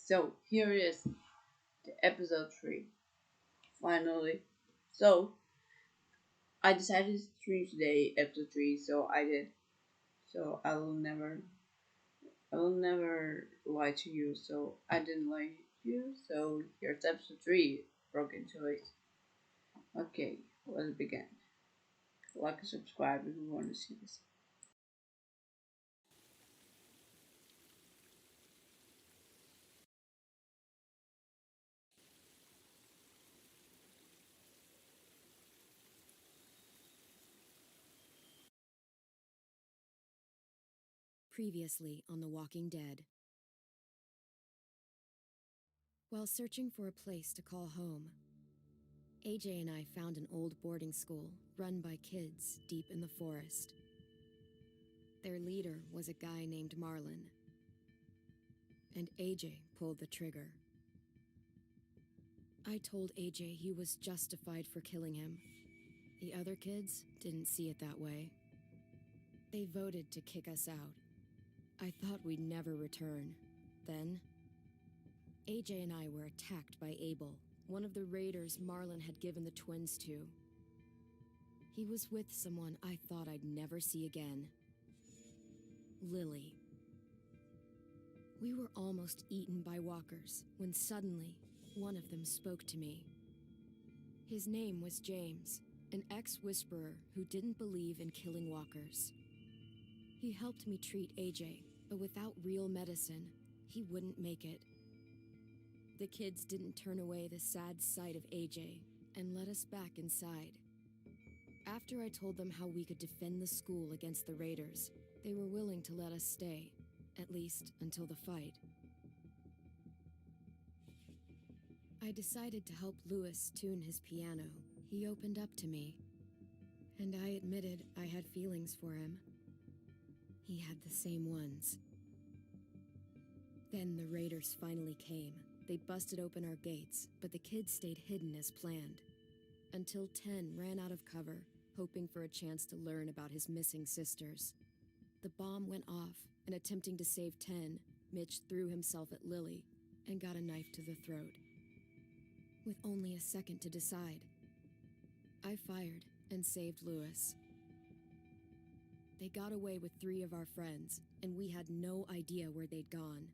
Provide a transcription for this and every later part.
So here is the episode 3. Finally. So I decided to stream today episode 3, so I did. So I will never lie to you, so I didn't lie to you, so here's episode 3, Broken Toys. Okay, let's begin. Like and subscribe if you want to see this. Previously on The Walking Dead. While searching for a place to call home, AJ and I found an old boarding school run by kids deep in the forest. Their leader was a guy named Marlon, and AJ pulled the trigger. I told AJ he was justified for killing him. The other kids didn't see it that way. They voted to kick us out. I thought we'd never return. Then, AJ and I were attacked by Abel, one of the raiders Marlon had given the twins to. He was with someone I thought I'd never see again. Lily. We were almost eaten by walkers when suddenly one of them spoke to me. His name was James, an ex-whisperer who didn't believe in killing walkers. He helped me treat AJ, but without real medicine, he wouldn't make it. The kids didn't turn away the sad sight of AJ and let us back inside. After I told them how we could defend the school against the raiders, they were willing to let us stay, at least until the fight. I decided to help Louis tune his piano. He opened up to me, and I admitted I had feelings for him. He had the same ones. Then the raiders finally came. They busted open our gates, but the kids stayed hidden as planned. Until 10 ran out of cover, hoping for a chance to learn about his missing sisters. The bomb went off, and attempting to save 10, Mitch threw himself at Lily and got a knife to the throat. With only a second to decide, I fired and saved Louis. They got away with 3 of our friends, and we had no idea where they'd gone.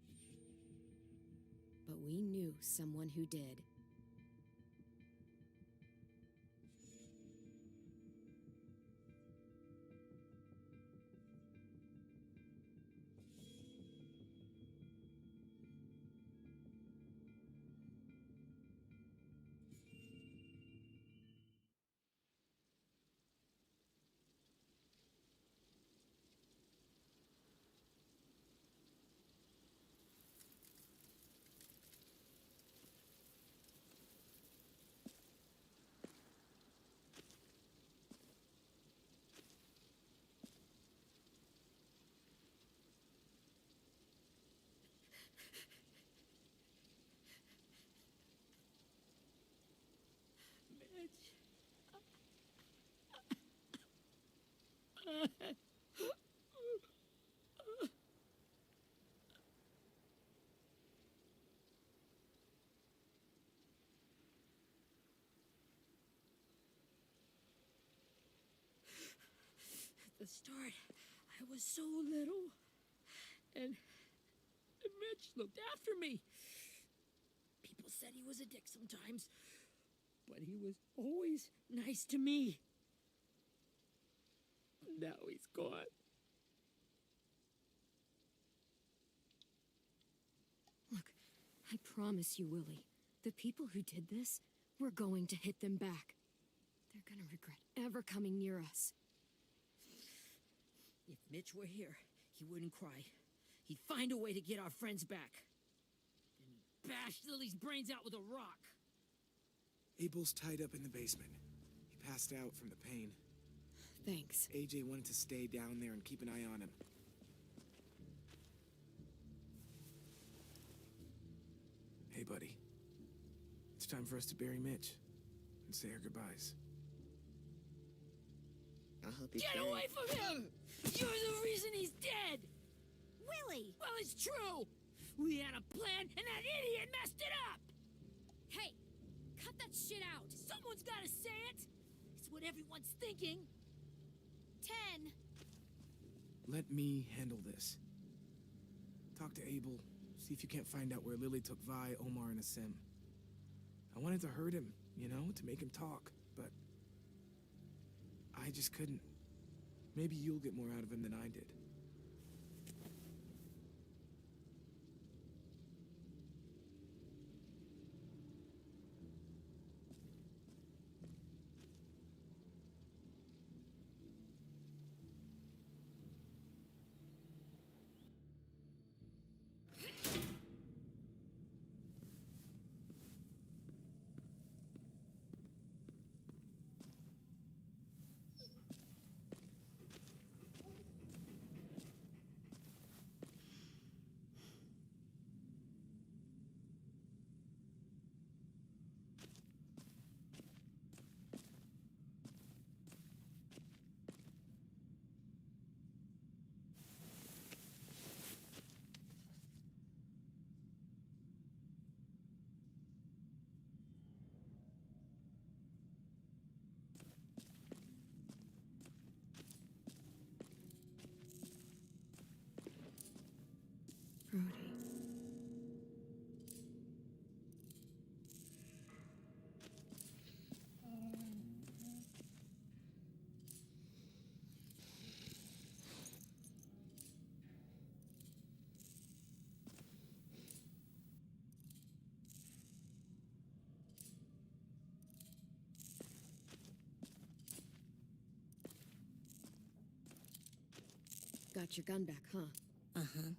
But we knew someone who did. At the start, I was so little, and Mitch looked after me. People said he was a dick sometimes, but he was always nice to me. Now he's gone. Look, I promise you, Willie, the people who did this, we're going to hit them back. They're gonna regret ever coming near us. If Mitch were here, he wouldn't cry. He'd find a way to get our friends back. Then he'd bash Lily's brains out with a rock. Abel's tied up in the basement. He passed out from the pain. Thanks. AJ wanted to stay down there and keep an eye on him. Hey, buddy. It's time for us to bury Mitch and say our goodbyes. I'll help you Get carry. away from him! You're the reason he's dead! Willie! Well, it's true! We had a plan, and that idiot messed it up! Hey, cut that shit out! Someone's gotta say it! It's what everyone's thinking. 10. Let me handle this. Talk to Abel, see if you can't find out where Lily took Vi, Omar, and Asim. I wanted to hurt him, you know, to make him talk, but I just couldn't. Maybe you'll get more out of him than I did. Brody. Got your gun back, huh? Uh-huh.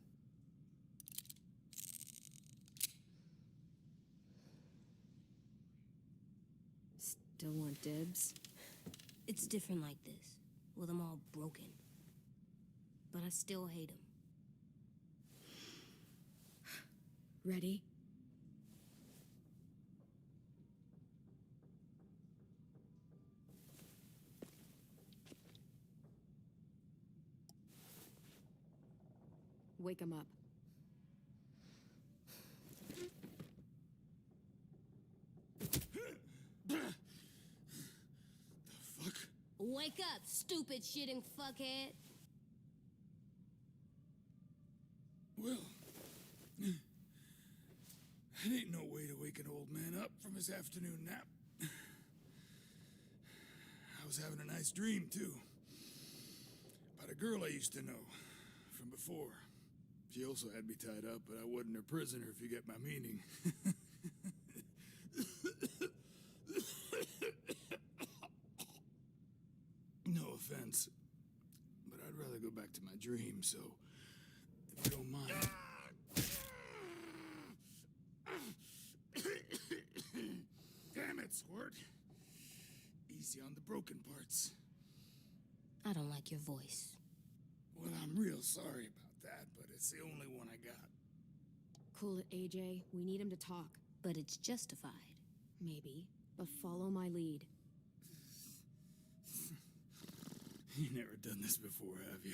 Still want dibs? It's different like this, with them all broken. But I still hate them. Ready? Wake him up. Fuck? Wake up, stupid shitting fuckhead! Well, it ain't no way to wake an old man up from his afternoon nap. I was having a nice dream, too. About a girl I used to know from before. She also had me tied up, but I wasn't her prisoner, if you get my meaning. No offense, but I'd rather go back to my dream, so if you don't mind. Damn it, Squirt. Easy on the broken parts. I don't like your voice. Well, I'm real sorry about that, but it's the only one I got. Cool it, AJ. We need him to talk. But it's justified. Maybe. But follow my lead. You never done this before, have you?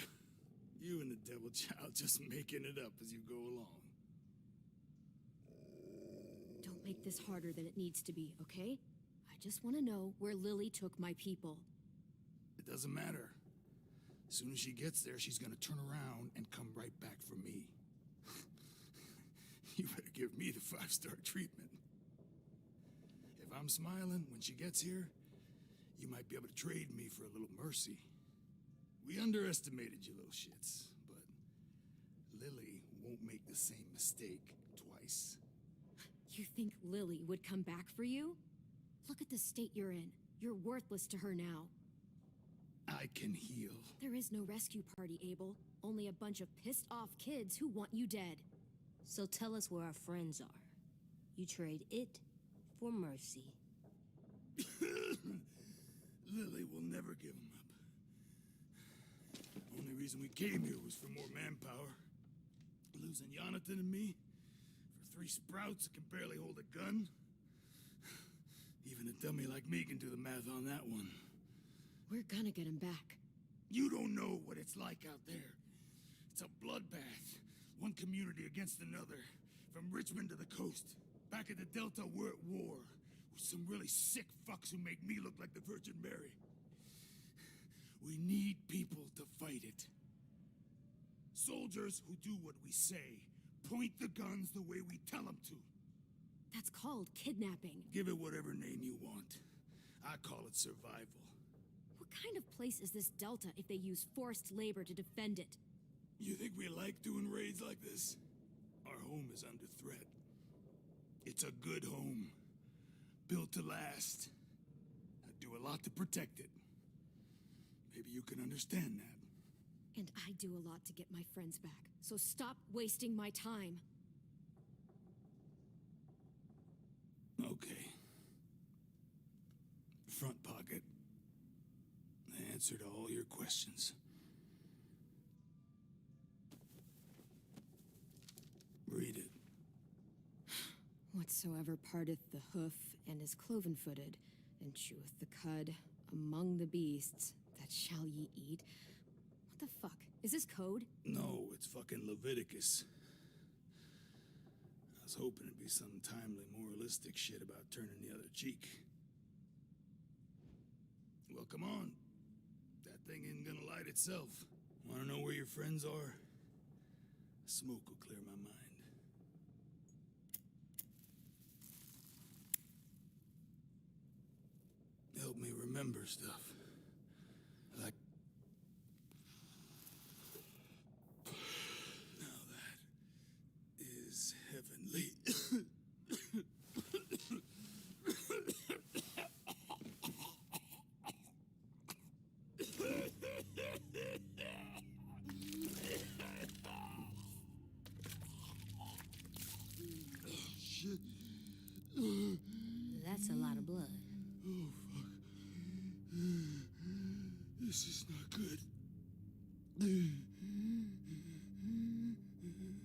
You and the devil child just making it up as you go along. Don't make this harder than it needs to be, okay? I just want to know where Lily took my people. It doesn't matter. As soon as she gets there, she's gonna turn around and come right back for me. You better give me the 5-star treatment. If I'm smiling when she gets here, you might be able to trade me for a little mercy. We underestimated you little shits, but Lily won't make the same mistake twice. You think Lily would come back for you? Look at the state you're in. You're worthless to her now. I can heal. There is no rescue party, Abel. Only a bunch of pissed-off kids who want you dead. So tell us where our friends are. You trade it for mercy. Lily will never give him up. Only reason we came here was for more manpower. Losing Jonathan and me for 3 sprouts that can barely hold a gun. Even a dummy like me can do the math on that one. We're gonna get him back. You don't know what it's like out there. It's a bloodbath. One community against another, from Richmond to the coast. Back at the Delta, we're at war with some really sick fucks who make me look like the Virgin Mary. We need people to fight it. Soldiers who do what we say, point the guns the way we tell them to. That's called kidnapping. Give it whatever name you want. I call it survival. What kind of place is this Delta if they use forced labor to defend it? You think we like doing raids like this? Our home is under threat. It's a good home. Built to last. I do a lot to protect it. Maybe you can understand that. And I do a lot to get my friends back, so stop wasting my time. Okay. Front pocket. The answer to all your questions. Read it. Whatsoever parteth the hoof and is cloven-footed, and cheweth the cud among the beasts, that shall ye eat. What the fuck? Is this code? No, it's fucking Leviticus. I was hoping it'd be some timely, moralistic shit about turning the other cheek. Well, come on. That thing ain't gonna light itself. Wanna know where your friends are? Smoke will clear my mind. Help me remember stuff. Like... Now that is heavenly. Shit. That's a lot of blood. Oh, fuck. This is not good.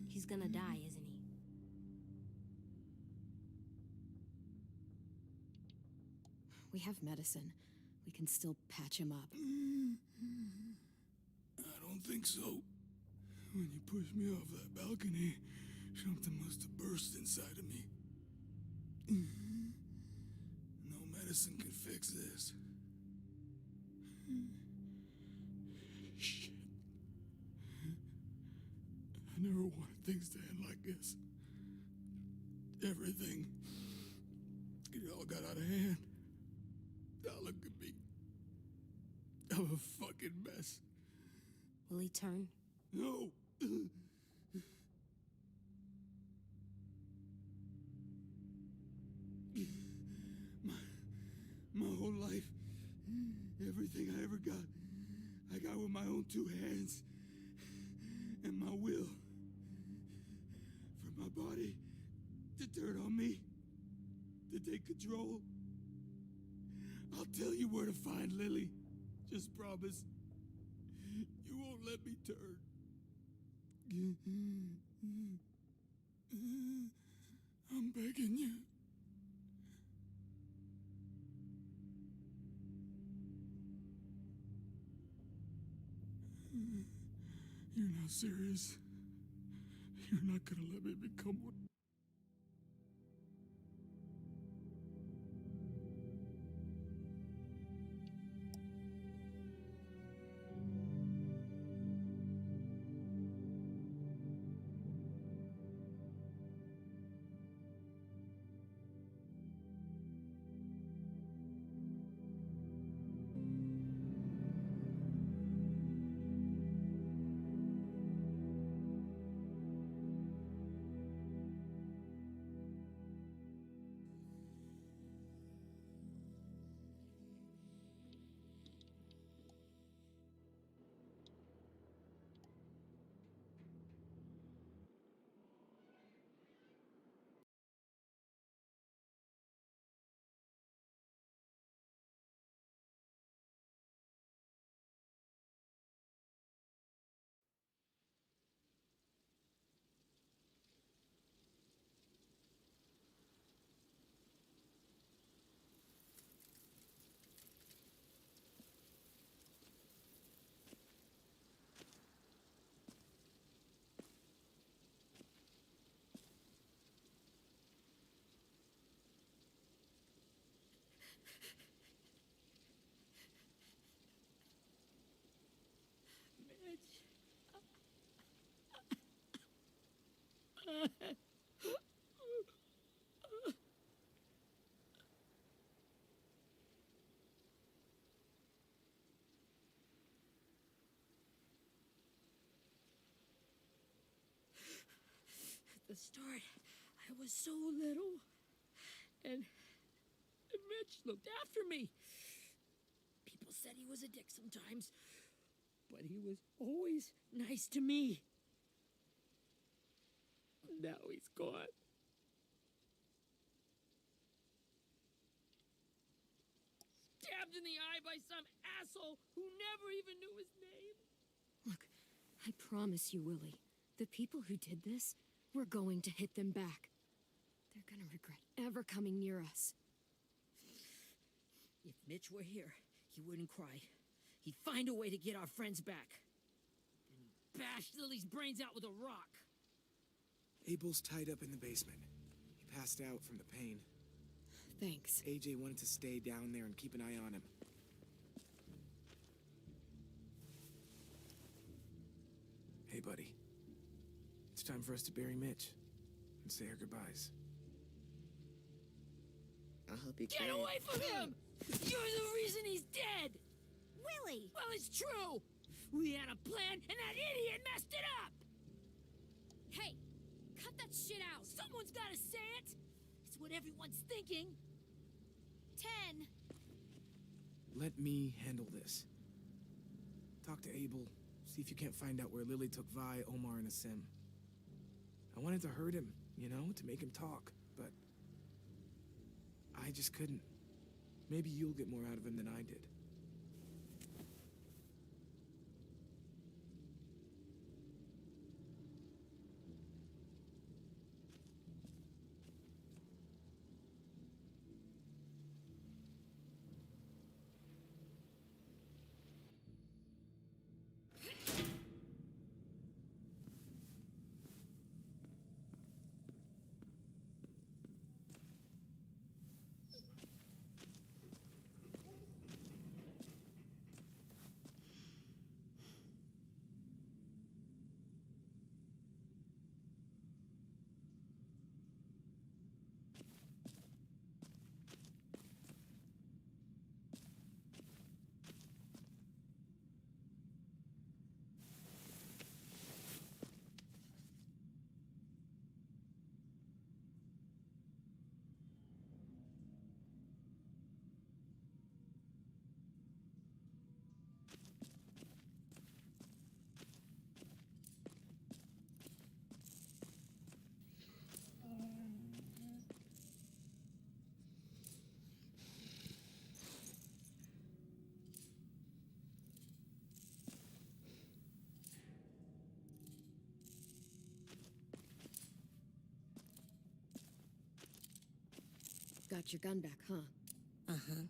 He's gonna die, isn't he? We have medicine. We can still patch him up. I don't think so. When you pushed me off that balcony, something must have burst inside of me. No medicine can fix this. Shit. I never wanted things to end like this. Everything. It all got out of hand. Now look at me. I'm a fucking mess. Will he turn? No. My whole life, everything I ever got, I got with my own two hands and my will. For my body to turn on me, to take control. I'll tell you where to find Lily. Just promise. You won't let me turn. I'm begging you. You're not serious. You're not gonna let me become one. At the start, I was so little. And Mitch looked after me. People said he was a dick sometimes, but he was always nice to me. Now he's gone. Stabbed in the eye by some asshole who never even knew his name. Look, I promise you, Willie, the people who did this, we're going to hit them back. They're gonna regret ever coming near us. If Mitch were here, he wouldn't cry. He'd find a way to get our friends back. And he'd bash Lily's brains out with a rock. Abel's tied up in the basement. He passed out from the pain. Thanks. AJ wanted to stay down there and keep an eye on him. Hey, buddy. It's time for us to bury Mitch and say our goodbyes. I'll help you Get carry away from him! You're the reason he's dead! Willie! Well, it's true! We had a plan, and that idiot messed it up! Hey, cut that shit out! Someone's gotta say it! It's what everyone's thinking. 10. Let me handle this. Talk to Abel. See if you can't find out where Lily took Vi, Omar, and Asim. I wanted to hurt him, you know, to make him talk, but I just couldn't. Maybe you'll get more out of him than I did. Got your gun back, huh? Uh-huh.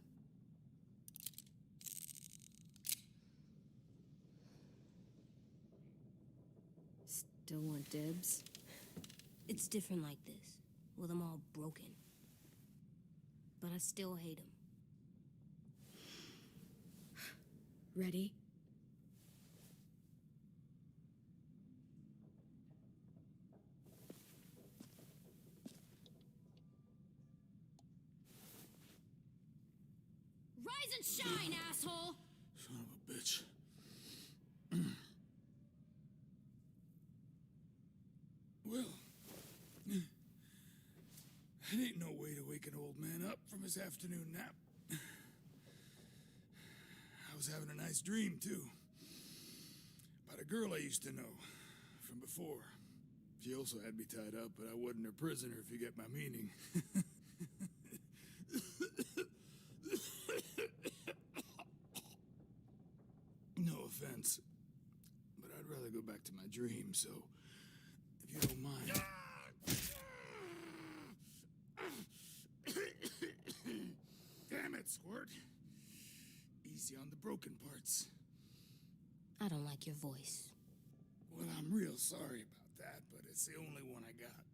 Still want dibs? It's different like this, with them all broken. But I still hate him. Ready? Rise and shine, asshole! Son of a bitch. Well, that ain't no way to wake an old man up from his afternoon nap. I was having a nice dream, too. About a girl I used to know from before. She also had me tied up, but I wasn't her prisoner, if you get my meaning. No offense, but I'd rather go back to my dream, so if you don't mind. Damn it, Squirt. Easy on the broken parts. I don't like your voice. Well, I'm real sorry about that, but it's the only one I got.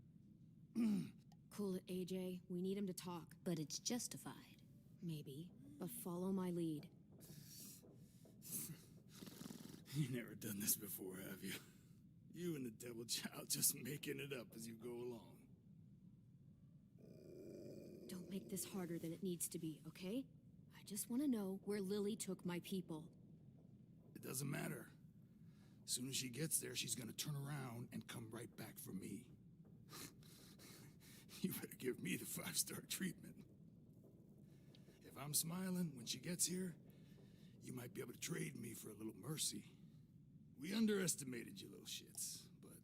Cool it, AJ. We need him to talk. But it's justified. Maybe. But follow my lead. You never done this before, have you? You and the devil child just making it up as you go along. Don't make this harder than it needs to be, okay? I just want to know where Lily took my people. It doesn't matter. As soon as she gets there, she's gonna turn around and come right back for me. You better give me the 5-star treatment. If I'm smiling when she gets here, you might be able to trade me for a little mercy. We underestimated you little shits, but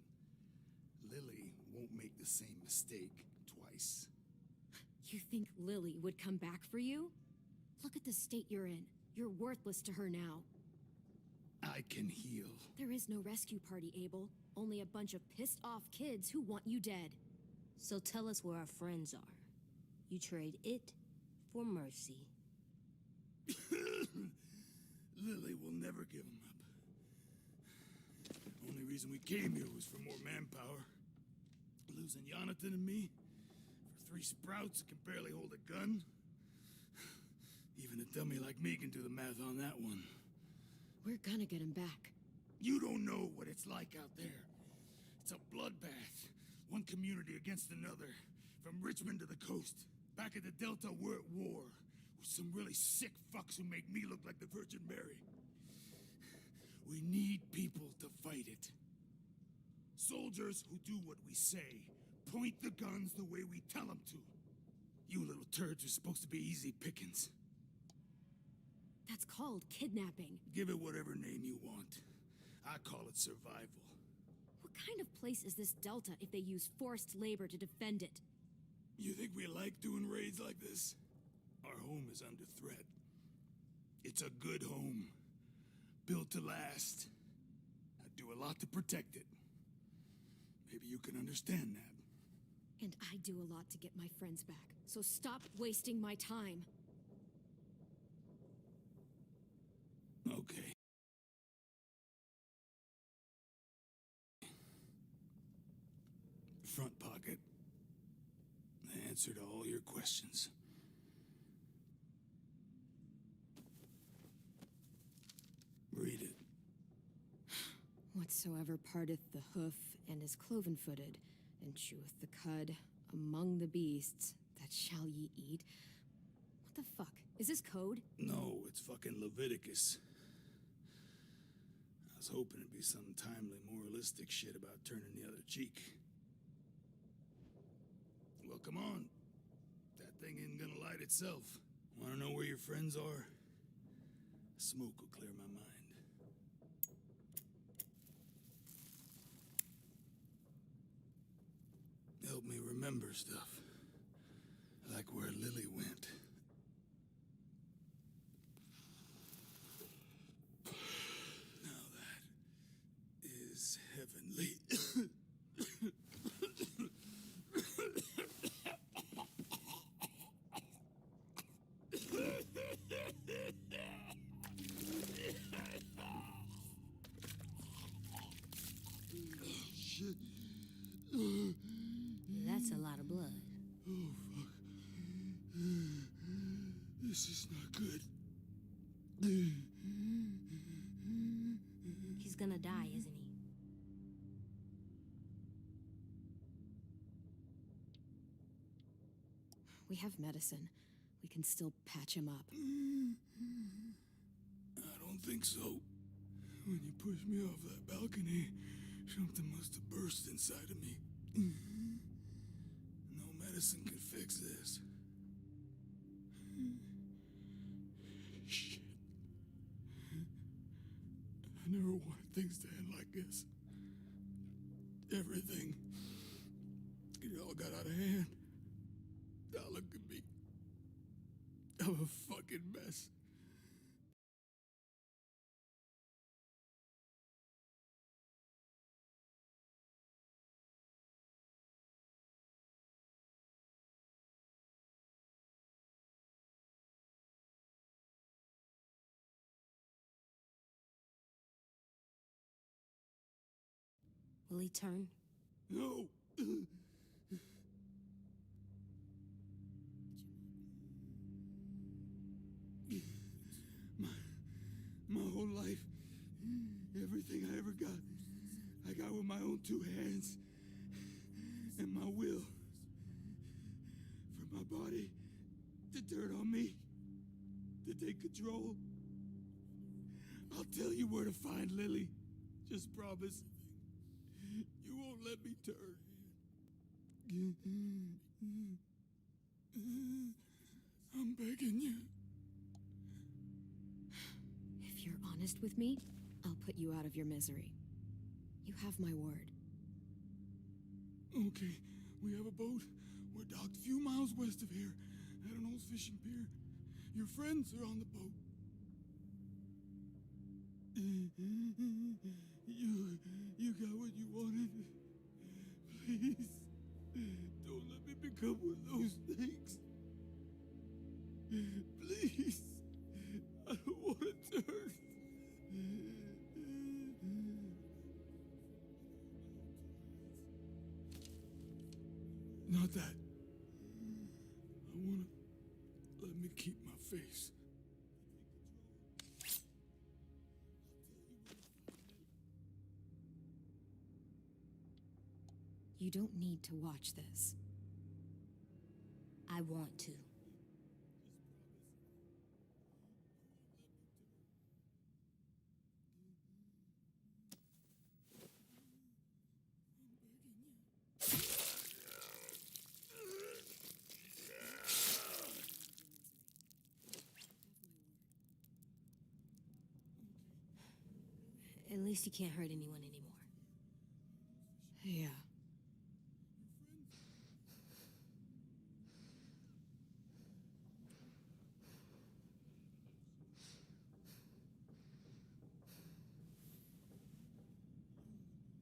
Lily won't make the same mistake twice. You think Lily would come back for you? Look at the state you're in. You're worthless to her now. I can heal. There is no rescue party, Abel. Only a bunch of pissed-off kids who want you dead. So tell us where our friends are. You trade it for mercy. Lily will never give him up. Only reason we came here was for more manpower. Losing Jonathan and me for 3 sprouts who can barely hold a gun. Even a dummy like me can do the math on that one. We're gonna get him back. You don't know what it's like out there. It's a bloodbath. One community against another. From Richmond to the coast. Back at the Delta, we're at war. With some really sick fucks who make me look like the Virgin Mary. We need people to fight it. Soldiers who do what we say. Point the guns the way we tell them to. You little turds are supposed to be easy pickings. That's called kidnapping. Give it whatever name you want. I call it survival. What kind of place is this Delta if they use forced labor to defend it? You think we like doing raids like this? Our home is under threat. It's a good home. Built to last. I do a lot to protect it. Maybe you can understand that. And I do a lot to get my friends back. So stop wasting my time. Okay. Front pocket. The answer to all your questions. Read it. Whatsoever parteth the hoof and is cloven-footed, and cheweth the cud among the beasts, that shall ye eat. What the fuck? Is this code? No, it's fucking Leviticus. I was hoping it'd be some timely moralistic shit about turning the other cheek. Well, come on. That thing ain't gonna light itself. Wanna know where your friends are? Smoke will clear my mind. Help me remember stuff. Like where Lily went. Now that is heavenly. Shit. That's a lot of blood. Oh, fuck. This is not good. He's gonna die, isn't he? We have medicine. We can still patch him up. I don't think so. When you pushed me off that balcony, something must have burst inside of me. No medicine can fix this. Shit. I never wanted things to end like this. Everything. It all got out of hand. Now look at me. I'm a fucking mess. Will he turn? No. My whole life, everything I ever got, I got with my 2 hands and my will for my body to turn on me, to take control. I'll tell you where to find Lily. Just promise you won't let me turn. I'm begging you. If you're honest with me, I'll put you out of your misery. You have my word. Okay, we have a boat. We're docked a few miles west of here at an old fishing pier. Your friends are on the boat. You got what you wanted. Please, don't let me become one of those things. Please, I don't want to turn. Not that. I want to let me keep my face. You don't need to watch this. I want to. At least you can't hurt anyone anymore. Yeah.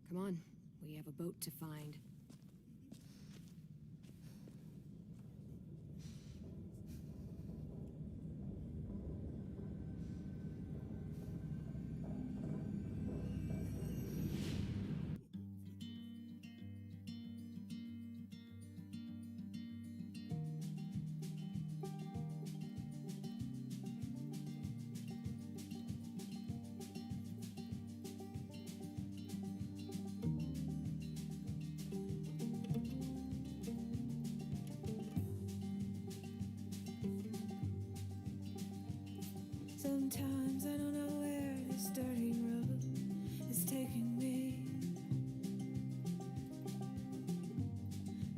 Come on, we have a boat to find. Sometimes I don't know where this dirty road is taking me.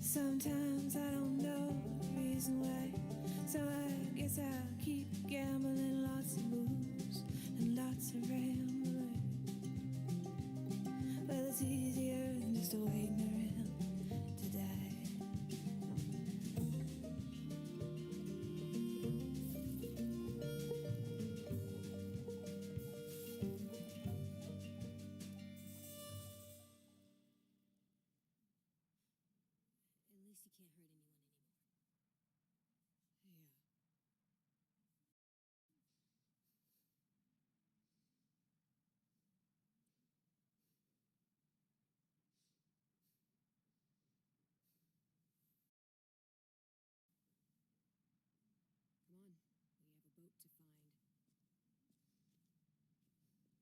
Sometimes I don't know the reason why, so I guess I'll keep gambling, lots of moves and lots of rambling. Well, it's easier than just waiting around to die. At least you can't hurt anyone anymore. Yeah. Come on, we have a boat to find.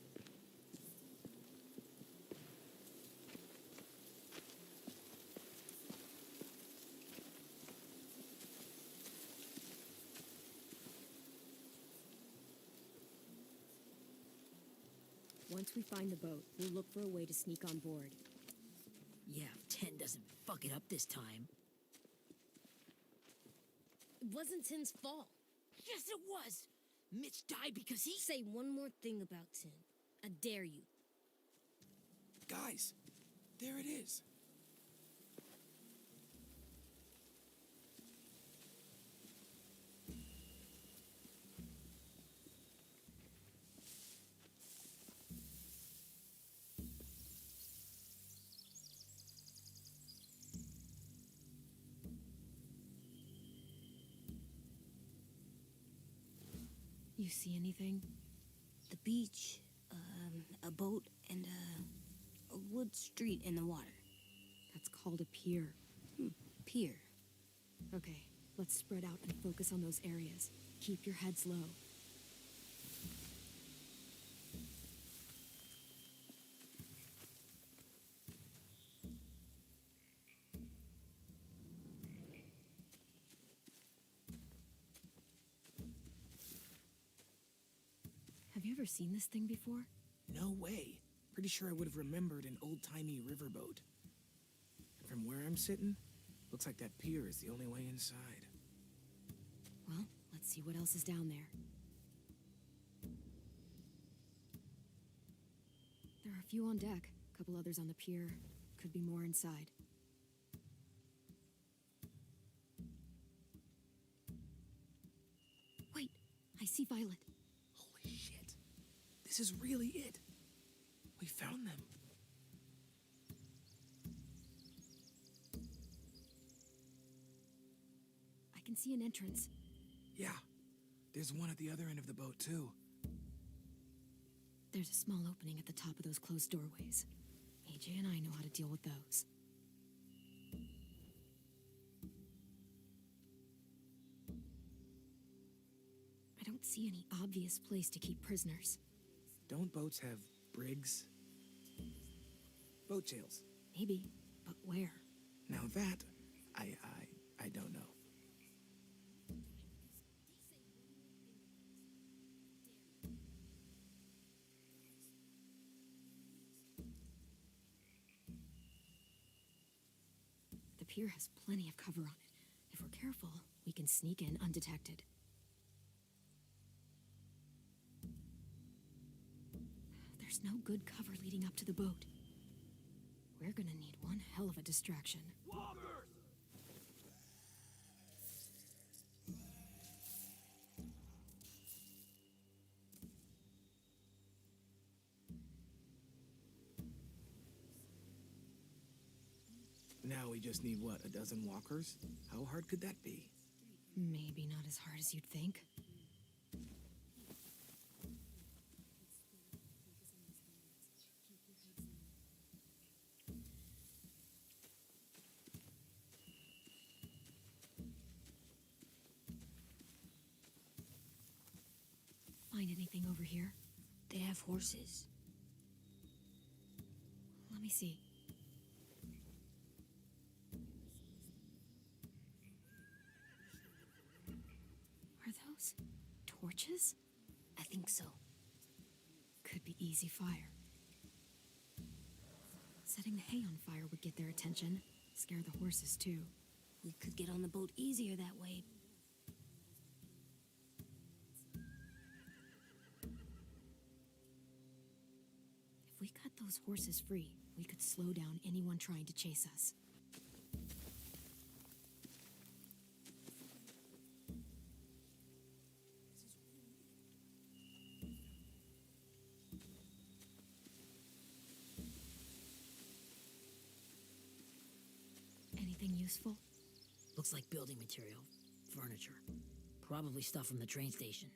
Sometimes I don't know where this Once we find the boat, we'll look for a way to sneak on board. Yeah, if 10 doesn't fuck it up this time. It wasn't Tin's fault. Yes, it was! Mitch died because he... Say one more thing about Tin. I dare you. Guys, there it is. You see anything? The beach, a boat, and a wood street in the water. That's called a pier. Pier. Okay, let's spread out and focus on those areas. Keep your heads low. Have you ever seen this thing before? No way. Pretty sure I would have remembered an old-timey riverboat. And from where I'm sitting, looks like that pier is the only way inside. Well, let's see what else is down there. There are a few on deck, a couple others on the pier. Could be more inside. Wait, I see Violet. Holy shit. This is really it. We found them. I can see an entrance. Yeah. There's one at the other end of the boat, too. There's a small opening at the top of those closed doorways. AJ and I know how to deal with those. I don't see any obvious place to keep prisoners. Don't boats have brigs? Boat jails. Maybe, but where? Now that, I don't know. The pier has plenty of cover on it. If we're careful, we can sneak in undetected. There's no good cover leading up to the boat. We're gonna need one hell of a distraction. Now we just need, what, a dozen walkers? How hard could that be? Maybe not as hard as you'd think. Find anything over here? They have horses. Let me see. Are those torches? I think so. Could be easy fire. Setting the hay on fire would get their attention. Scare the horses, too. We could get on the boat easier that way. If we cut those horses free, we could slow down anyone trying to chase us. Anything useful? Looks like building material. Furniture. Probably stuff from the train station.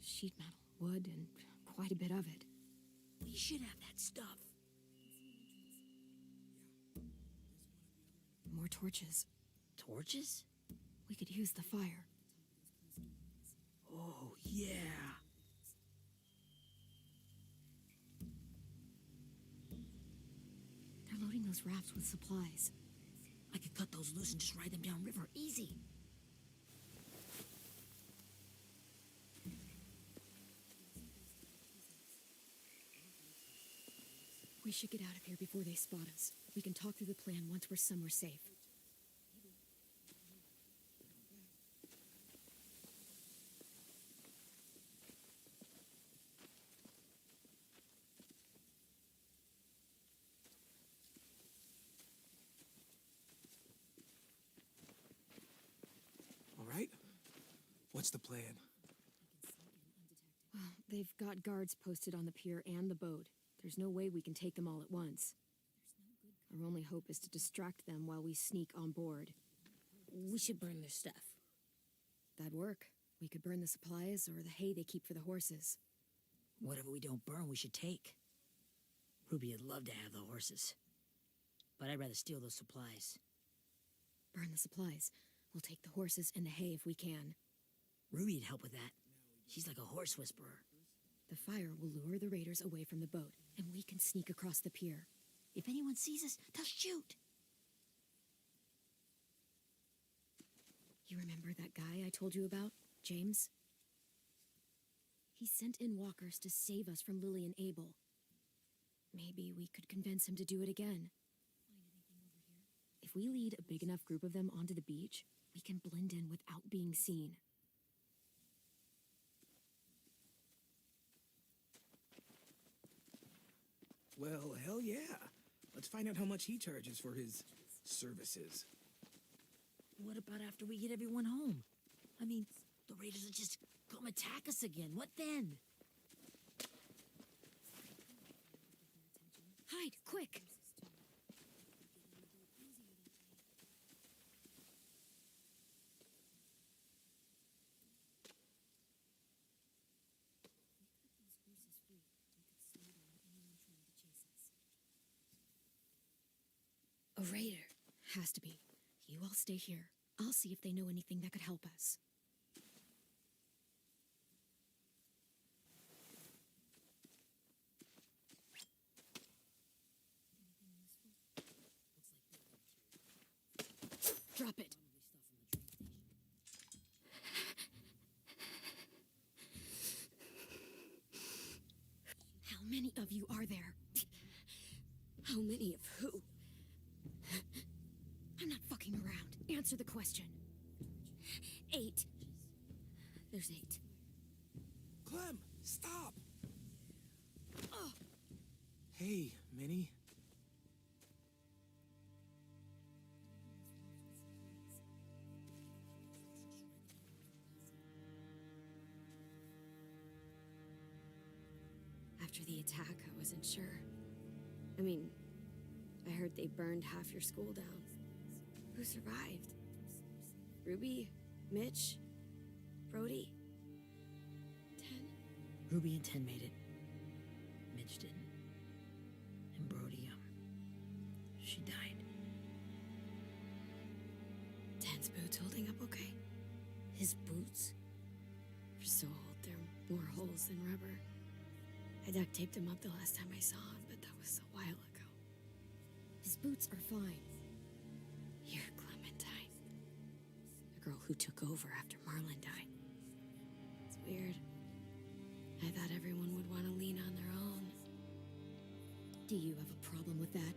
Sheet metal, wood, and quite a bit of it. We should have that stuff. More torches. Torches? We could use the fire. Oh, yeah. They're loading those rafts with supplies. I could cut those loose and just ride them downriver. Easy. We should get out of here before they spot us. We can talk through the plan once we're somewhere safe. All right? What's the plan? Well, they've got guards posted on the pier and the boat. There's no way we can take them all at once. Our only hope is to distract them while we sneak on board. We should burn their stuff. That'd work. We could burn the supplies or the hay they keep for the horses. Whatever we don't burn, we should take. Ruby would love to have the horses. But I'd rather steal those supplies. Burn the supplies. We'll take the horses and the hay if we can. Ruby'd help with that. She's like a horse whisperer. The fire will lure the raiders away from the boat, and we can sneak across the pier. If anyone sees us, they'll shoot. You remember that guy I told you about, James? He sent in walkers to save us from Lily and Abel. Maybe we could convince him to do it again. If we lead a big enough group of them onto the beach, we can blend in without being seen. Well, hell yeah. Let's find out how much he charges for his services. What about after we get everyone home? I mean, the raiders will just come attack us again. What then? Hide, quick! A raider. Has to be. You all stay here. I'll see if they know anything that could help us. Drop it. How many of you are there? How many of who? I'm not fucking around. Answer the question. 8. There's 8. Clem, stop! Oh. Hey, Minnie. After the attack, I wasn't sure. I mean, I heard they burned half your school down. Who survived? Ruby? Mitch? Brody? 10? Ruby and 10 made it. Mitch didn't. And Brody, she died. 10's boots holding up okay? His boots? They're so old, they're more holes than rubber. I duct taped him up the last time I saw him, but that was a while ago. His boots are fine. You're Clementine. The girl who took over after Marlon died. It's weird. I thought everyone would want to lean on their own. Do you have a problem with that?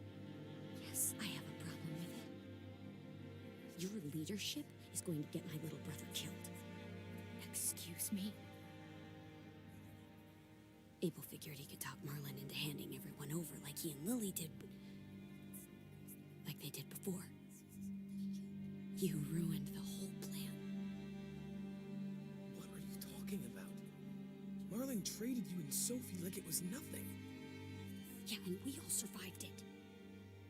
Yes, I have a problem with it. Your leadership is going to get my little brother killed. Excuse me? Abel figured he could talk Marlon into handing everyone over like he and Lily did. Like they did before. You ruined the whole plan. What are you talking about? Marlon traded you and Sophie like it was nothing. Yeah, and we all survived it.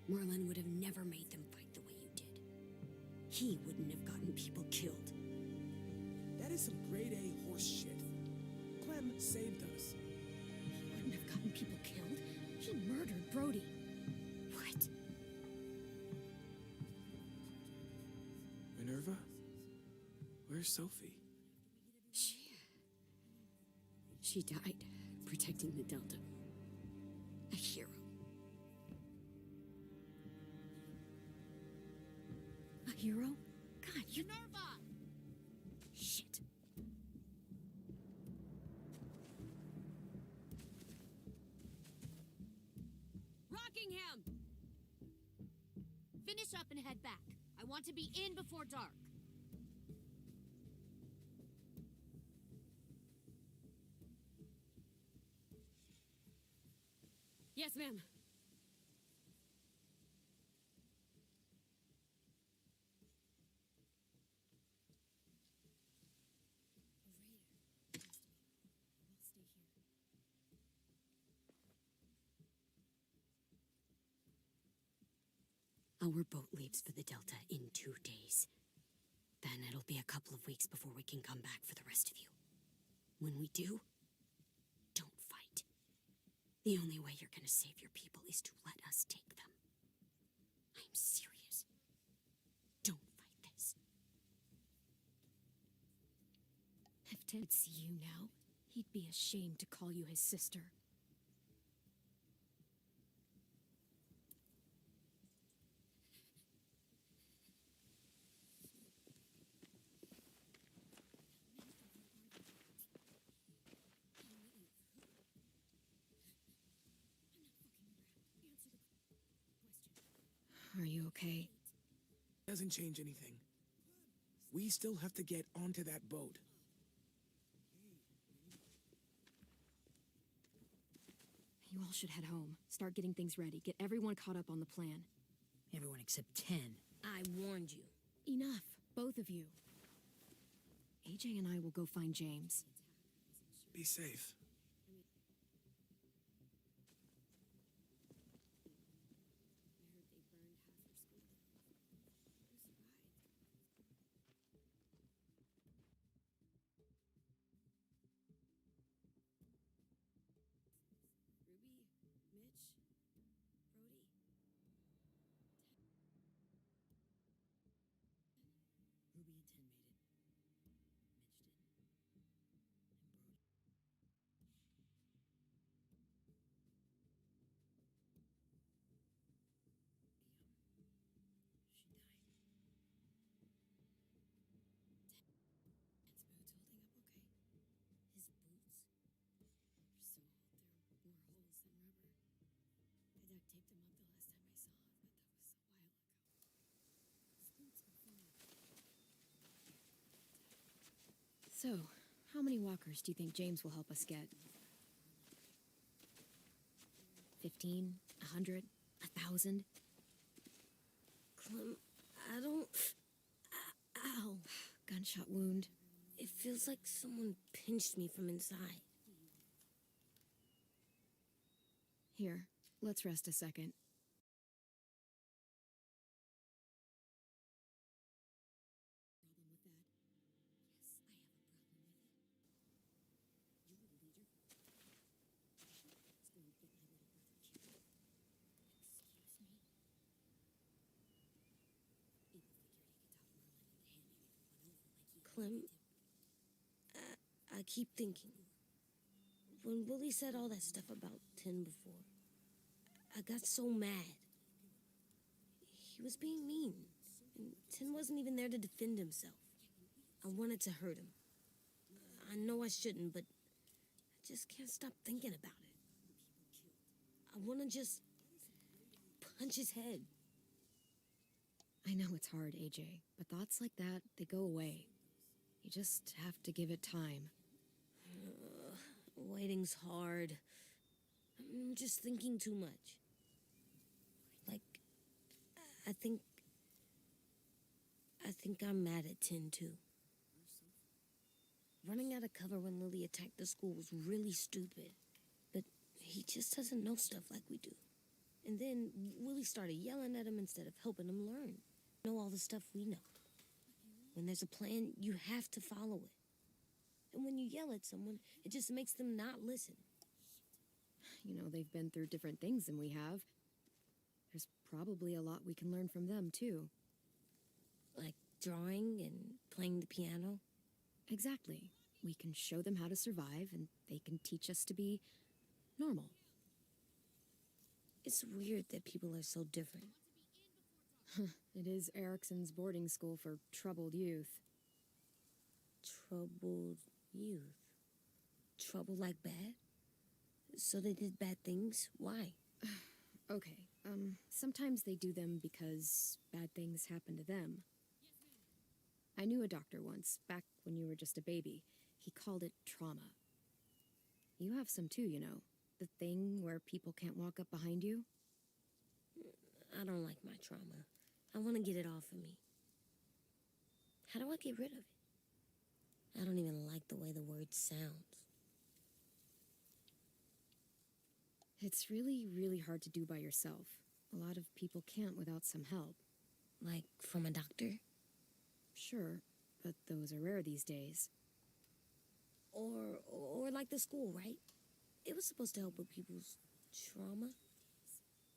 Marlon would have never made them fight the way you did. He wouldn't have gotten people killed. That is some grade A horse shit. Clem saved us. He wouldn't have gotten people killed. He murdered Brody. What? Minerva? Where's Sophie? She died protecting the Delta. A hero. A hero? God, you... Minerva! Shit. Rockingham! Finish up and head back. I want to be in before dark. Yes, ma'am. Our boat leaves for the Delta in 2 days. Then it'll be a couple of weeks before we can come back for the rest of you. When we do, don't fight. The only way you're gonna save your people is to let us take them. I'm serious. Don't fight this. If Ted could see you now, he'd be ashamed to call you his sister. Are you okay? Doesn't change anything. We still have to get onto that boat. You all should head home. Start getting things ready. Get everyone caught up on the plan. Everyone except 10. I warned you. Enough, both of you. AJ and I will go find James. Be safe. Ruby, Mitch, Brody. Ruby and 10 made it. Mitch didn't. And Brody. She died. Ted's boots holding up okay? His boots? They're so old, they're more holes than rubber. I duct taped them up the last time I saw him, but that was a while ago. His boots are fine. So, how many walkers do you think James will help us get? 15? 100? 1,000? Clem, I don't... Ow. Gunshot wound. It feels like someone pinched me from inside. Here, let's rest a second. Problem with that? Yes, I have a problem with it. You're a leader. Let's go and get my little brother killed. Excuse me? Abel figured he could talk Merlin into handing everyone over like he Clem, already did. I keep thinking. When Willie said all that stuff about 10 before, I got so mad. He was being mean, and 10 wasn't even there to defend himself. I wanted to hurt him. I know I shouldn't, but I just can't stop thinking about it. I want to just punch his head. I know it's hard, AJ, but thoughts like that, they go away. You just have to give it time. Waiting's hard. I'm just thinking too much. Like, I think I'm mad at 10 too. Running out of cover when Lily attacked the school was really stupid. But he just doesn't know stuff like we do. And then Willie started yelling at him instead of helping him learn. Know all the stuff we know. When there's a plan, you have to follow it. And when you yell at someone, it just makes them not listen. You know, they've been through different things than we have. There's probably a lot we can learn from them, too. Like drawing and playing the piano. Exactly. We can show them how to survive, and they can teach us to be normal. It's weird that people are so different. It is Erickson's boarding school for troubled youth. Troubled youth. Trouble like bad? So they did bad things? Why? Okay, sometimes they do them because bad things happen to them. I knew a doctor once, back when you were just a baby. He called it trauma. You have some too, you know. The thing where people can't walk up behind you. I don't like my trauma. I want to get it off of me. How do I get rid of it? I don't even like the way the word sounds. It's really, really hard to do by yourself. A lot of people can't without some help. Like from a doctor? Sure, but those are rare these days. Or like the school, right? It was supposed to help with people's trauma.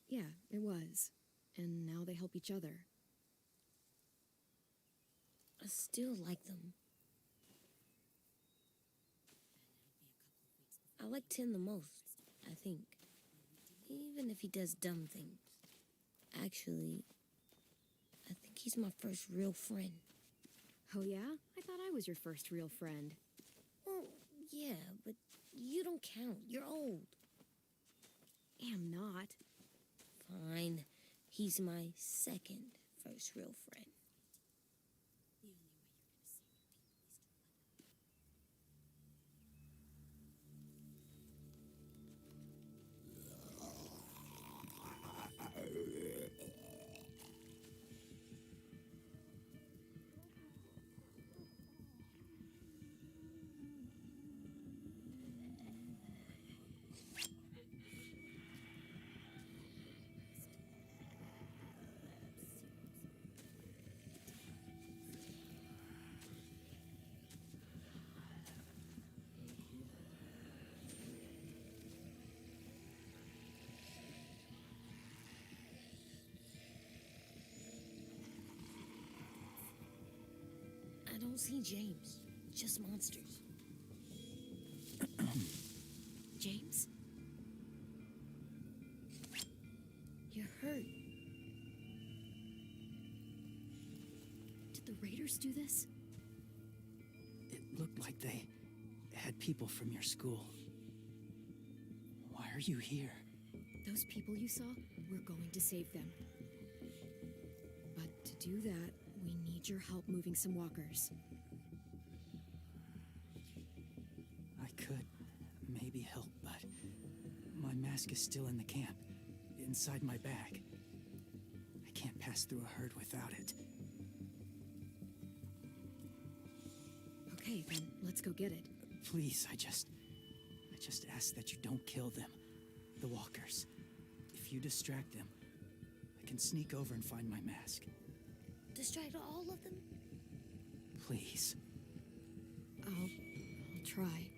Yeah, it was. And now they help each other. I still like them. I like Tin the most, I think. Even if he does dumb things. Actually, I think he's my first real friend. Oh yeah? I thought I was your first real friend. Well, yeah, but you don't count. You're old. Am not. Fine. He's my second first real friend. I don't see James. Just monsters. James? You're hurt. Did the raiders do this? It looked like they had people from your school. Why are you here? Those people you saw, we're going to save them. But to do that, we need your help moving some walkers. I could maybe help, but my mask is still in the camp, inside my bag. I can't pass through a herd without it. Okay, then let's go get it. Please, I just ask that you don't kill them, the walkers. If you distract them, I can sneak over and find my mask. Distract all of them? Please. I'll try.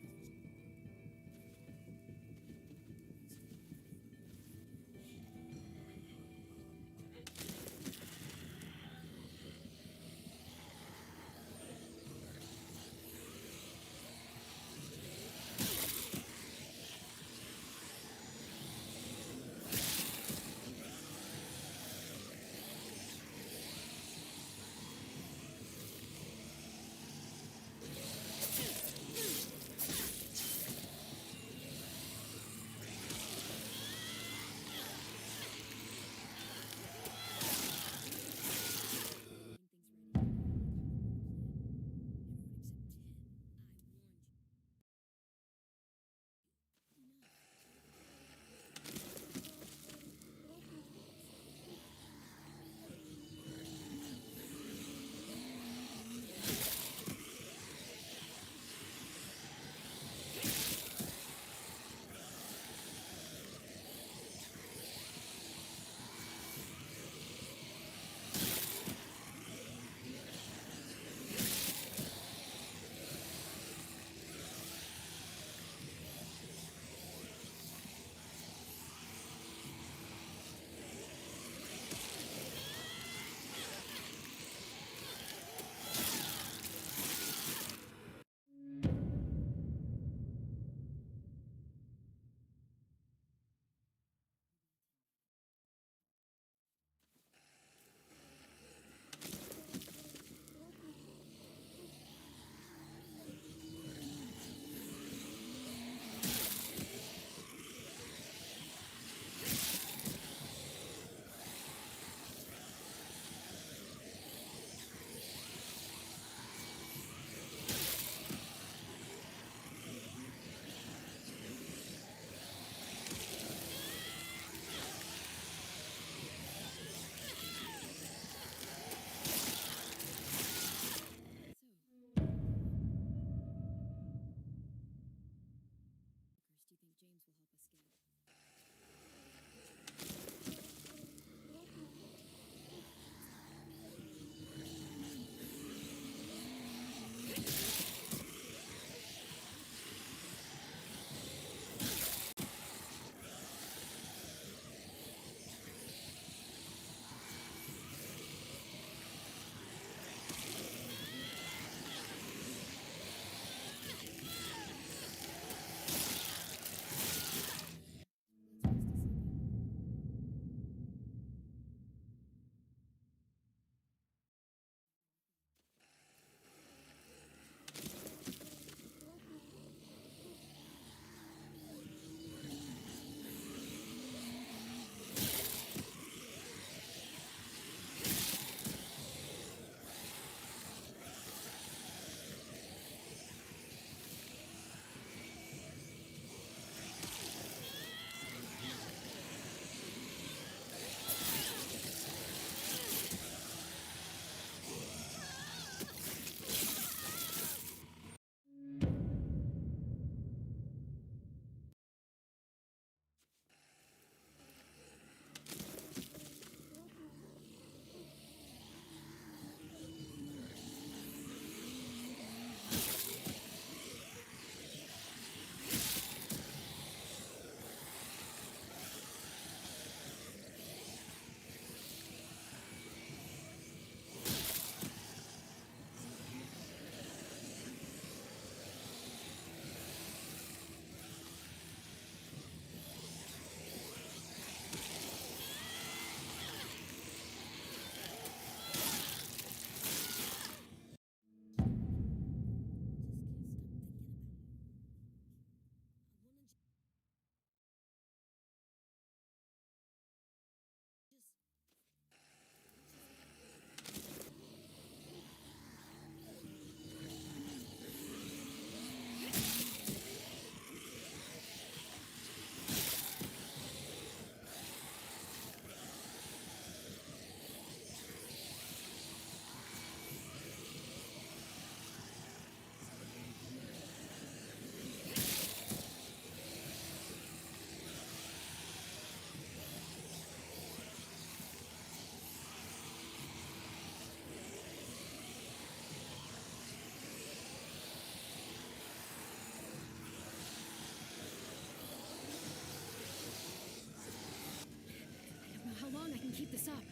keep this up.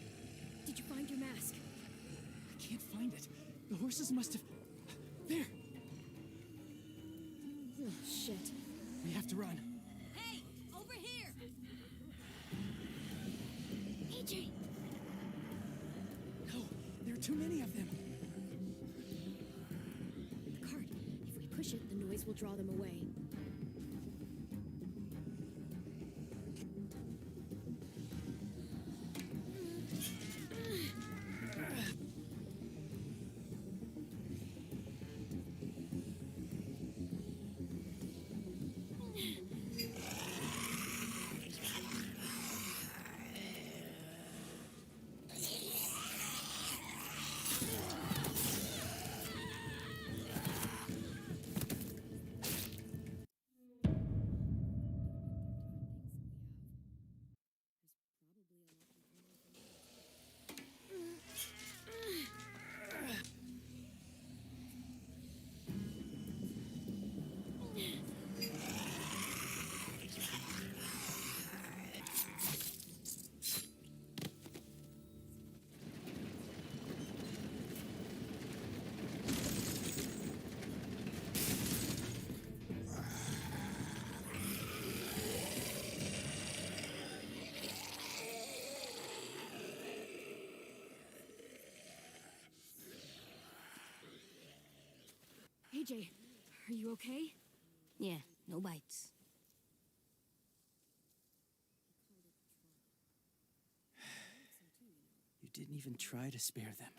Did you find your mask? I can't find it. The horses must have... There! Oh, shit. We have to run. Hey, over here! AJ! No, there are too many of them. The cart. If we push it, the noise will draw them away. AJ, are you okay? Yeah, no bites. You didn't even try to spare them.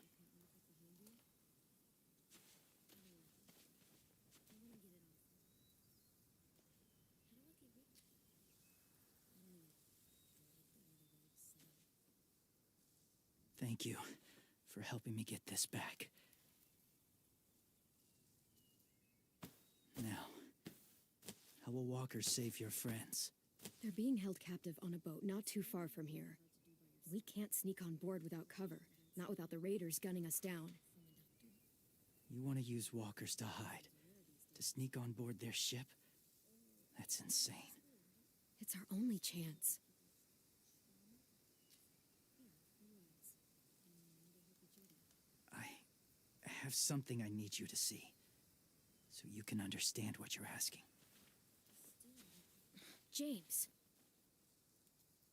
Thank you for helping me get this back. Now, how will walkers save your friends? They're being held captive on a boat not too far from here. We can't sneak on board without cover, not without the raiders gunning us down. You want to use walkers to hide? To sneak on board their ship? That's insane. It's our only chance. I have something I need you to see, so you can understand what you're asking. James.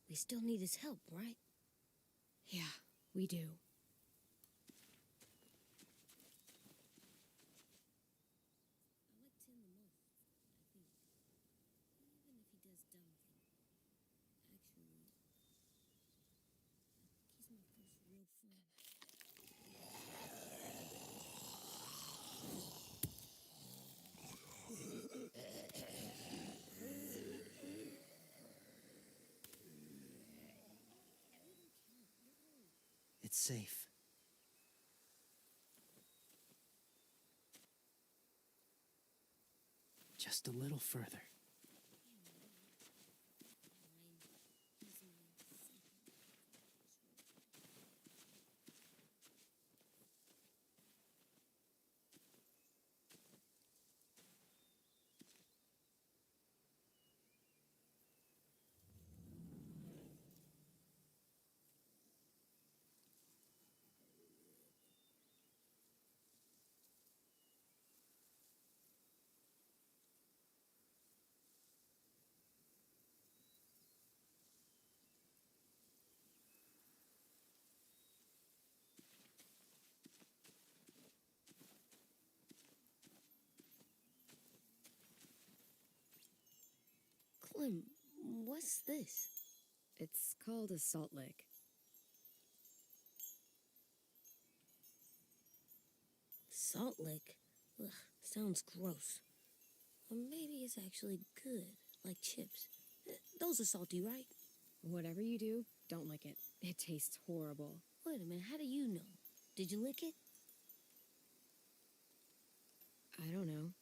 We still need his help, right? Yeah, we do. I like Tim the most, I think. Even if he does dumb things. Actually, he's my first real friend. It's safe. Just a little further. Clem, what's this? It's called a salt lick. Salt lick? Ugh, sounds gross. Or maybe it's actually good, like chips. Those are salty, right? Whatever you do, don't lick it. It tastes horrible. Wait a minute, how do you know? Did you lick it? I don't know.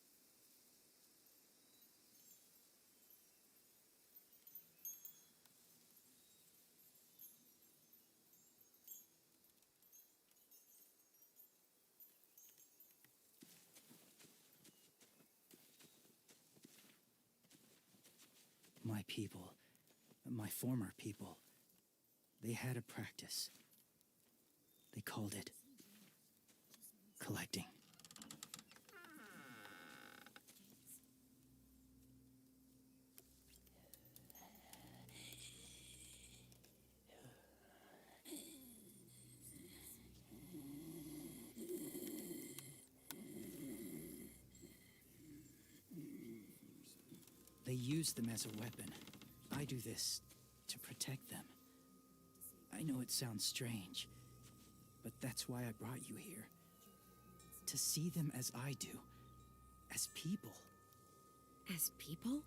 My people, my former people, They had a practice. They called it collecting. They use them as a weapon. I do this to protect them. I know it sounds strange, but that's why I brought you here. To see them as I do. As people. As people?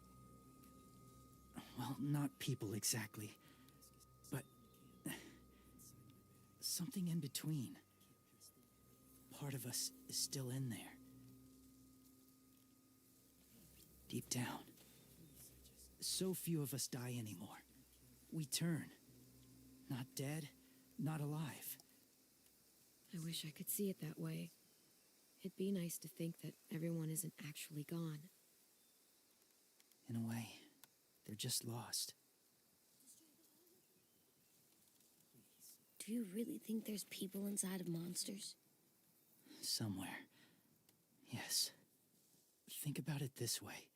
Well, not people exactly, but something in between. Part of us is still in there. Deep down. So few of us die anymore. We turn. Not dead, not alive. I wish I could see it that way. It'd be nice to think that everyone isn't actually gone. In a way, they're just lost. Do you really think there's people inside of monsters? Somewhere. Yes. Think about it this way.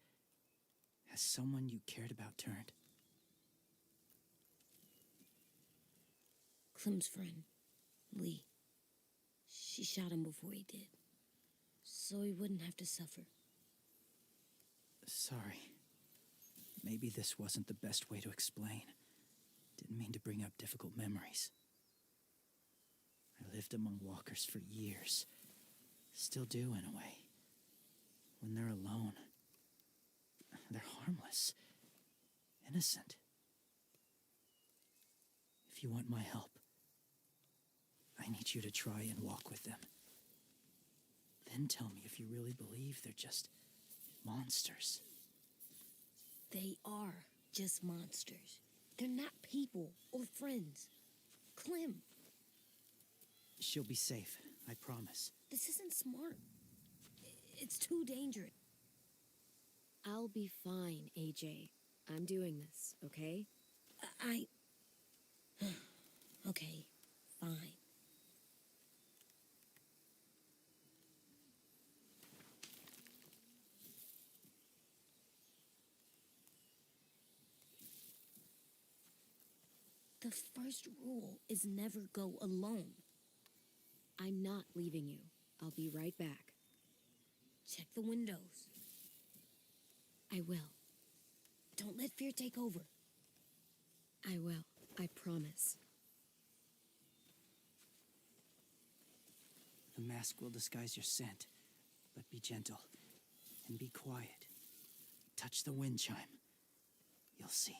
Has someone you cared about turned? Clem's friend, Lee. She shot him before he did, so he wouldn't have to suffer. Sorry. Maybe this wasn't the best way to explain. Didn't mean to bring up difficult memories. I lived among walkers for years. Still do, in a way. When they're alone, they're harmless. Innocent. If you want my help, I need you to try and walk with them. Then tell me if you really believe they're just monsters. They are just monsters. They're not people or friends. Clem, She'll be safe, I promise. this isn't smart. It's too dangerous. I'll be fine, AJ. I'm doing this, okay? I... Okay, fine. The first rule is never go alone. I'm not leaving you. I'll be right back. Check the windows. I will. Don't let fear take over. I will. I promise. The mask will disguise your scent, but be gentle and be quiet. Touch the wind chime. You'll see.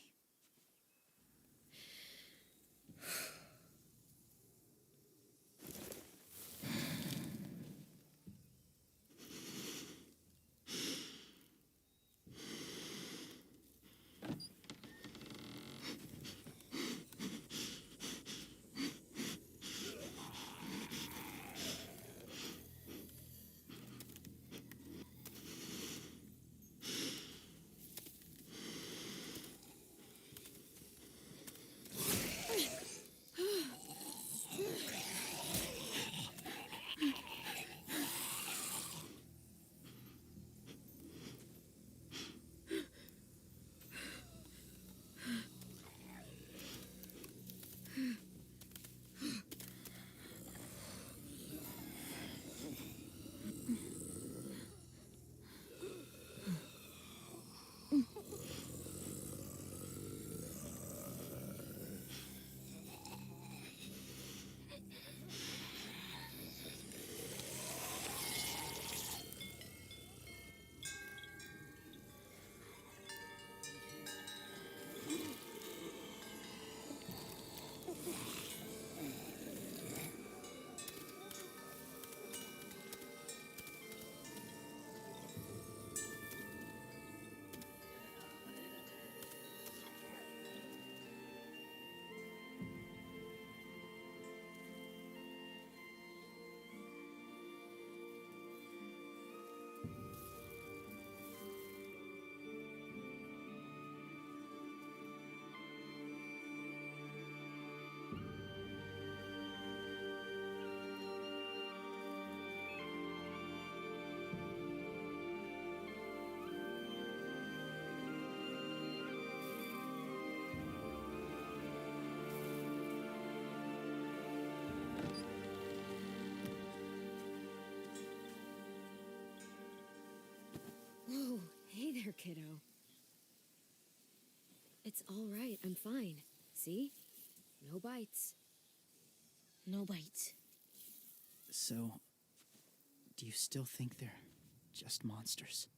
there, kiddo. It's all right. I'm fine. See? No bites. No bites. So, do you still think they're just monsters?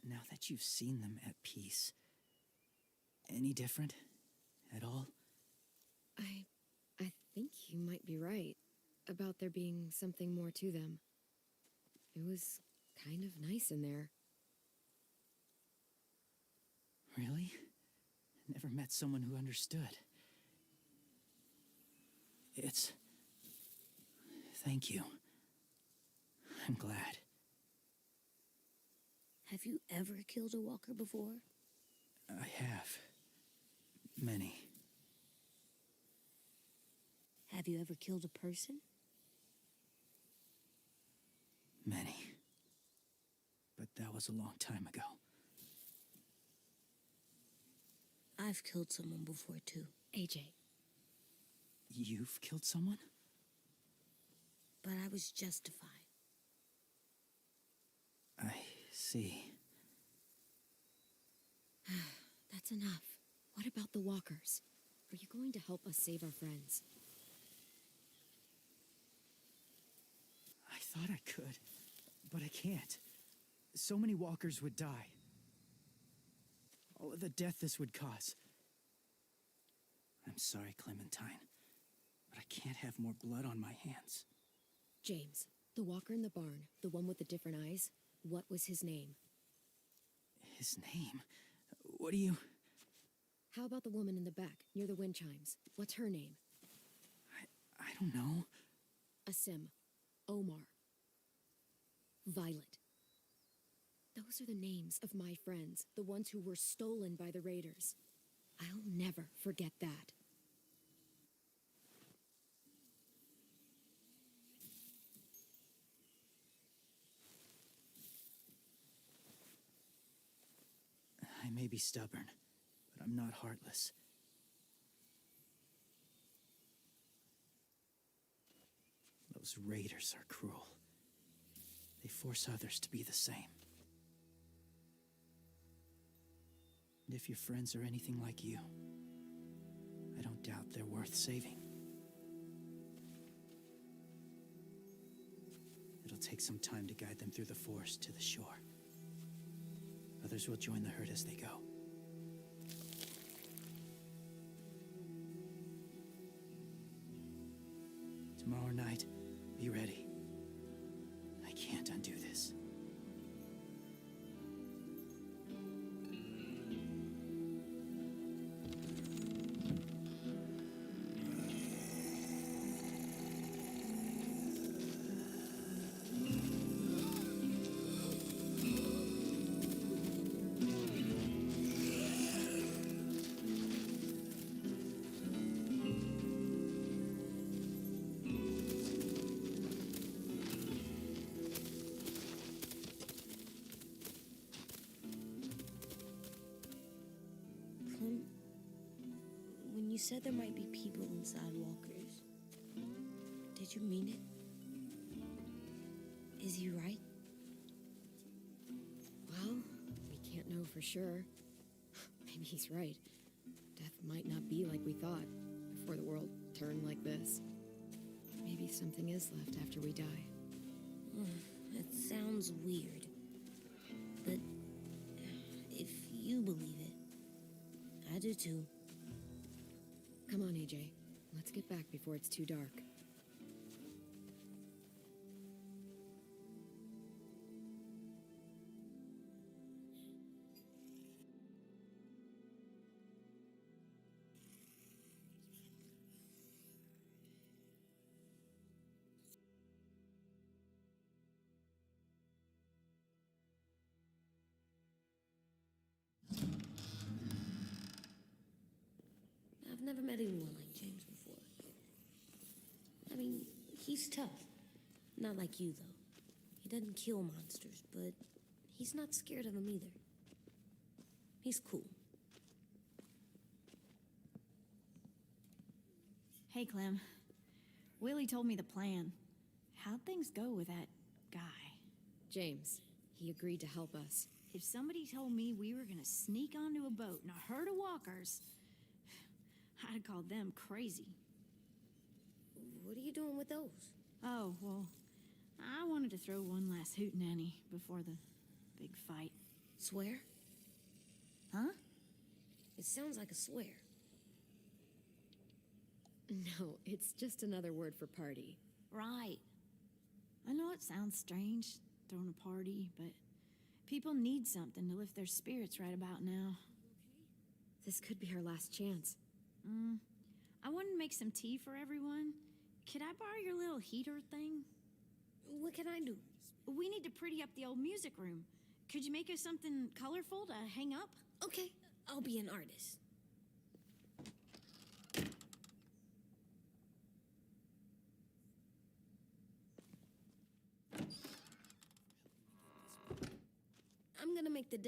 Now that you've seen them at peace, any different at all? I think you might be right about there being something more to them. It was kind of nice in there. Really? Never met someone who understood. Thank you. I'm glad. Have you ever killed a walker before? I have. Many. Have you ever killed a person? Many. But that was a long time ago. I've killed someone before, too. AJ. You've killed someone? But I was justified. I see. That's enough. What about the walkers? Are you going to help us save our friends? I thought I could, but I can't. So many walkers would die. All of the death this would cause. I'm sorry, Clementine, but I can't have more blood on my hands. James, the walker in the barn, the one with the different eyes, what was his name? His name? What do you... How about the woman in the back, near the wind chimes? What's her name? I don't know. Asim. Omar. Violet. Those are the names of my friends, the ones who were stolen by the raiders. I'll never forget that. I may be stubborn, but I'm not heartless. Those raiders are cruel. They force others to be the same. And if your friends are anything like you, I don't doubt they're worth saving. It'll take some time to guide them through the forest to the shore. Others will join the herd as they go. Tomorrow night, be ready. I can't undo this. Clem, when you said there might be people inside walkers, did you mean it? Is he right? Well, we can't know for sure. Maybe he's right. Death might not be like we thought before the world turned like this. Maybe something is left after we die. It sounds weird. But if you believe it, I do too. Come on, AJ. Let's get back before it's too dark. I've never met anyone like James before. I mean, he's tough. Not like you, though. He doesn't kill monsters, but he's not scared of them either. He's cool. Hey, Clem. Willie told me the plan. How'd things go with that guy? James, he agreed to help us. If somebody told me we were gonna sneak onto a boat in a herd of walkers, I'd call them crazy. What are you doing with those? Oh, well, I wanted to throw one last hootenanny before the big fight. Swear? Huh? It sounds like a swear. No, it's just another word for party. Right. I know it sounds strange, throwing a party, but people need something to lift their spirits right about now. This could be our last chance. I wanted to make some tea for everyone. Could I borrow your little heater thing? What can I do? We need to pretty up the old music room. Could you make us something colorful to hang up? Okay, I'll be an artist. I'm gonna make the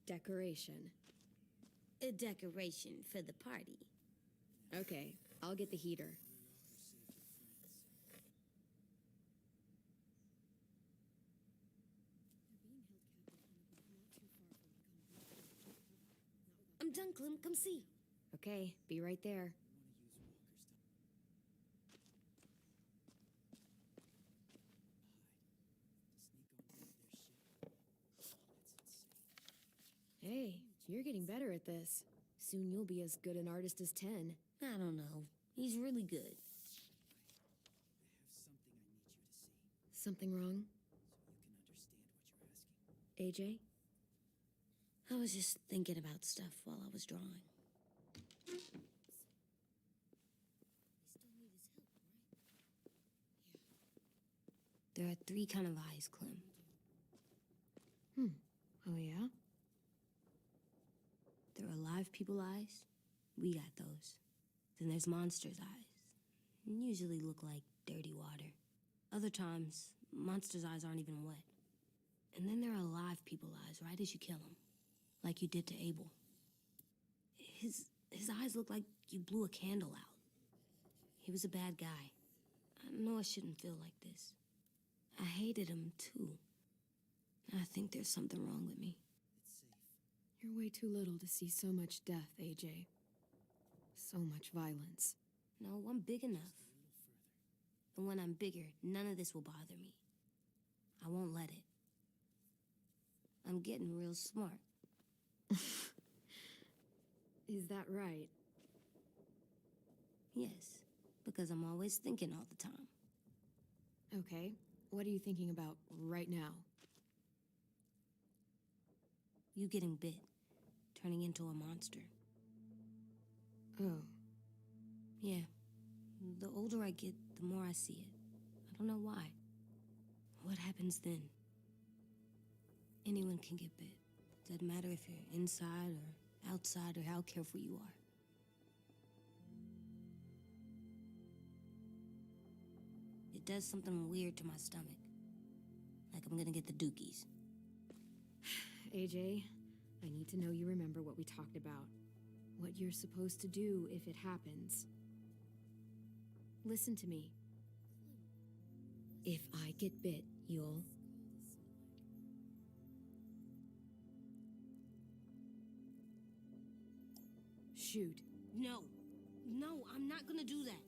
Decoration. a decoration for the party. Okay, I'll get the heater. I'm done, Clem. Come see. Okay, be right there. Hey, you're getting better at this. Soon you'll be as good an artist as 10. I don't know. He's really good. Something wrong? AJ? I was just thinking about stuff while I was drawing. There are 3 kind of eyes, Clem. Oh, yeah? There are live people eyes. We got those. Then there's monsters' eyes. Usually look like dirty water. Other times, monsters' eyes aren't even wet. And then there are live people eyes right as you kill them. Like you did to Abel. His eyes look like you blew a candle out. He was a bad guy. I know I shouldn't feel like this. I hated him, too. I think there's something wrong with me. You're way too little to see so much death, AJ. So much violence. No, I'm big enough. And when I'm bigger, none of this will bother me. I won't let it. I'm getting real smart. Is that right? Yes, because I'm always thinking all the time. Okay, what are you thinking about right now? You getting bit, turning into a monster. Oh, Yeah, the older I get, the more I see it. I don't know why. What happens then? Anyone can get bit. Doesn't matter if you're inside or outside or how careful you are. It does something weird to my stomach. Like I'm gonna get the dookies. AJ, I need to know you remember what we talked about. What you're supposed to do if it happens. Listen to me. If I get bit, you'll... shoot. No, I'm not gonna do that.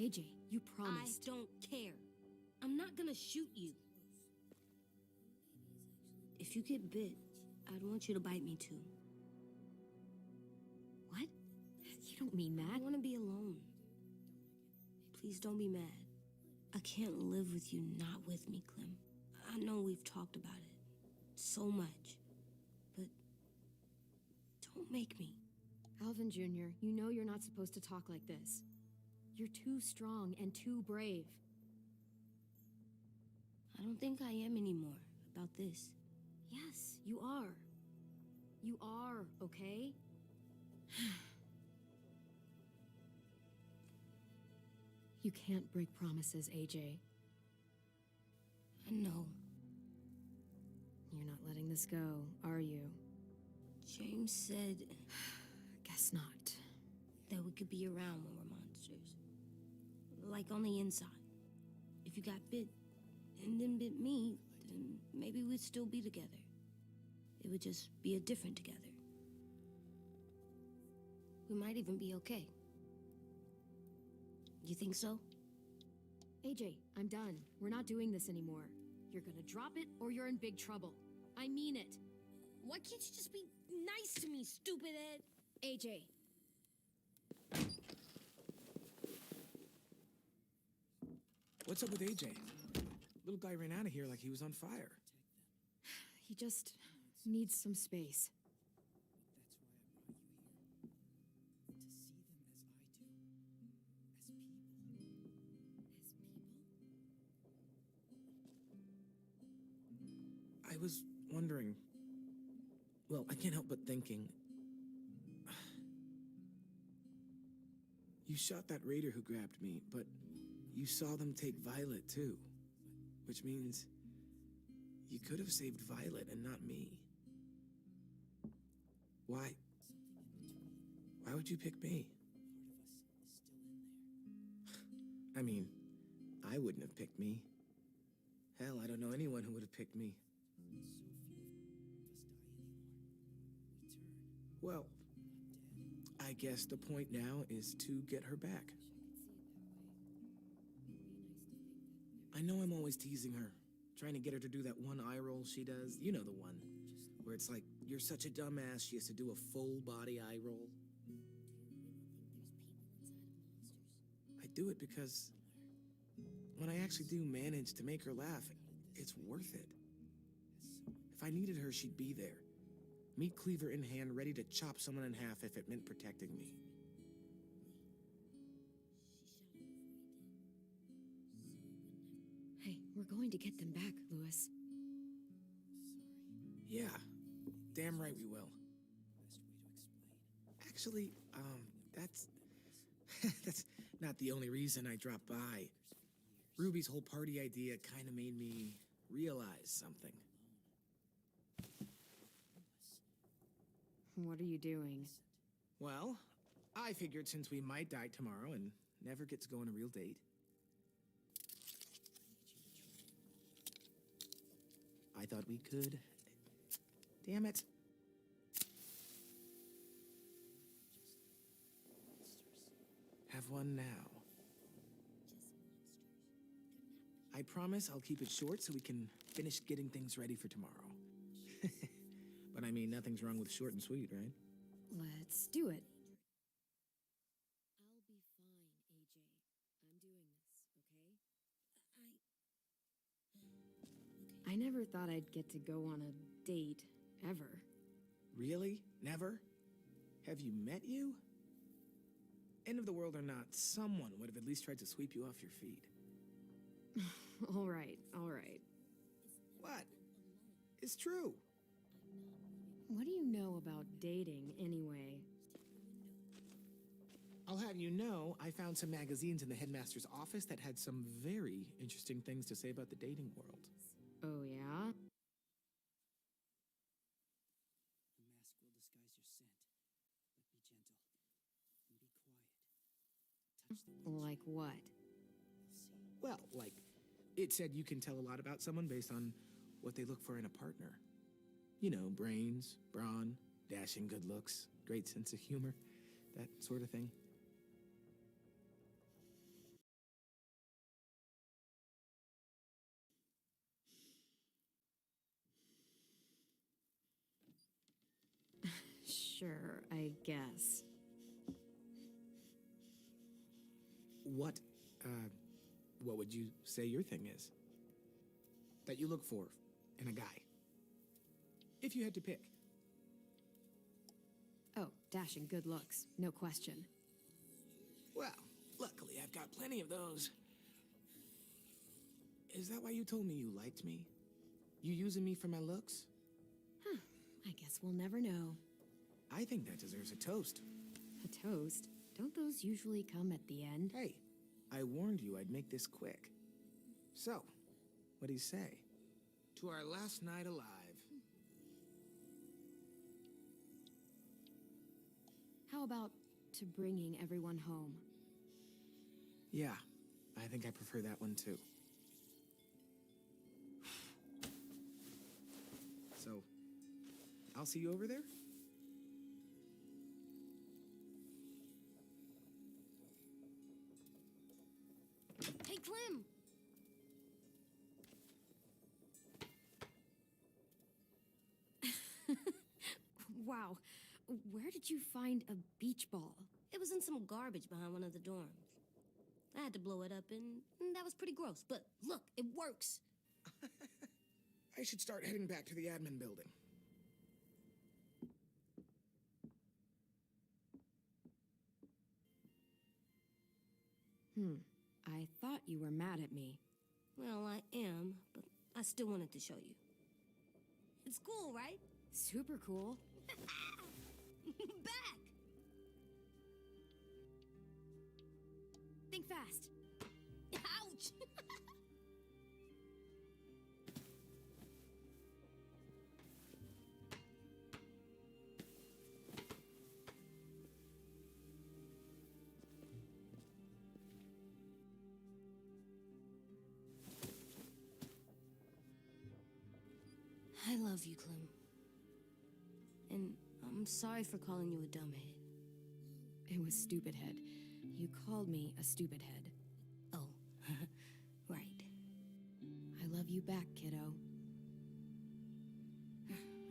AJ, you promised. I don't care. I'm not gonna shoot you. If you get bit, I'd want you to bite me too. What? You don't mean I that. want to be alone. Please don't be mad. I can't live with you not with me, Clem. I know we've talked about it so much, but don't make me. Alvin Jr., you know you're not supposed to talk like this. You're too strong and too brave. I don't think I am anymore about this. Yes, you are. You are, okay? You can't break promises, AJ. I know. You're not letting this go, are you? James said Guess not. that we could be around when we're monsters. Like on the inside. If you got bit, and then bit me, then maybe we'd still be together. It would just be a different together. We might even be okay. You think so? AJ, I'm done. We're not doing this anymore. You're gonna drop it or you're in big trouble. I mean it. Why can't you just be nice to me, stupid Ed? AJ. What's up with AJ? Little guy ran out of here like he was on fire. He just needs some space. I was wondering. Well, I can't help but thinking. You shot that raider who grabbed me, but you saw them take Violet too. Which means you could have saved Violet and not me. Why? Why would you pick me? I mean, I wouldn't have picked me. Hell, I don't know anyone who would have picked me. Well, I guess the point now is to get her back. I know I'm always teasing her, trying to get her to do that one eye roll she does. You know the one, where it's like, you're such a dumbass, she has to do a full body eye roll. I do it because when I actually do manage to make her laugh, it's worth it. If I needed her, she'd be there. Meat cleaver in hand, ready to chop someone in half if it meant protecting me. Hey, we're going to get them back, Louis. Yeah, damn right we will. Actually, that's... that's not the only reason I dropped by. Ruby's whole party idea kind of made me realize something. What are you doing? Well, I figured since we might die tomorrow and never get to go on a real date, I thought we could... Damn it. Have one now. I promise I'll keep it short so we can finish getting things ready for tomorrow. But I mean, nothing's wrong with short and sweet, right? Let's do it. I'll be fine, AJ. I'm doing this, okay? I never thought I'd get to go on a date, ever. Really? Never? Have you met you? End of the world or not, someone would have at least tried to sweep you off your feet. All right, all right. What? It's true. What do you know about dating, anyway? I'll have you know, I found some magazines in the headmaster's office that had some very interesting things to say about the dating world. Oh, yeah? The mask will disguise your scent, but be gentle and be quiet. Touch the ones Like what? you'll see. Well, like, it said you can tell a lot about someone based on what they look for in a partner. You know, brains, brawn, dashing good looks, great sense of humor, that sort of thing. Sure, I guess. What would you say your thing is? That you look for in a guy? If you had to pick. Oh, dashing good looks, no question. Well, luckily I've got plenty of those. Is that why you told me you liked me? You using me for my looks? Huh, I guess we'll never know. I think that deserves a toast. A toast? Don't those usually come at the end? Hey, I warned you I'd make this quick. So, what do you say? To our last night alive. How about to bringing everyone home? Yeah, I think I prefer that one too. I'll see you over there. Hey, Clem! Wow. Where did you find a beach ball? It was in some garbage behind one of the dorms. I had to blow it up, and that was pretty gross. But look, it works. I should start heading back to the admin building. I thought you were mad at me. Well, I am, but I still wanted to show you. It's cool, right? Super cool. Back! Think fast. Ouch! I love you, Clem. And I'm sorry for calling you a dumbhead. It was stupid head. You called me a stupid head. Oh, right. I love you back, kiddo.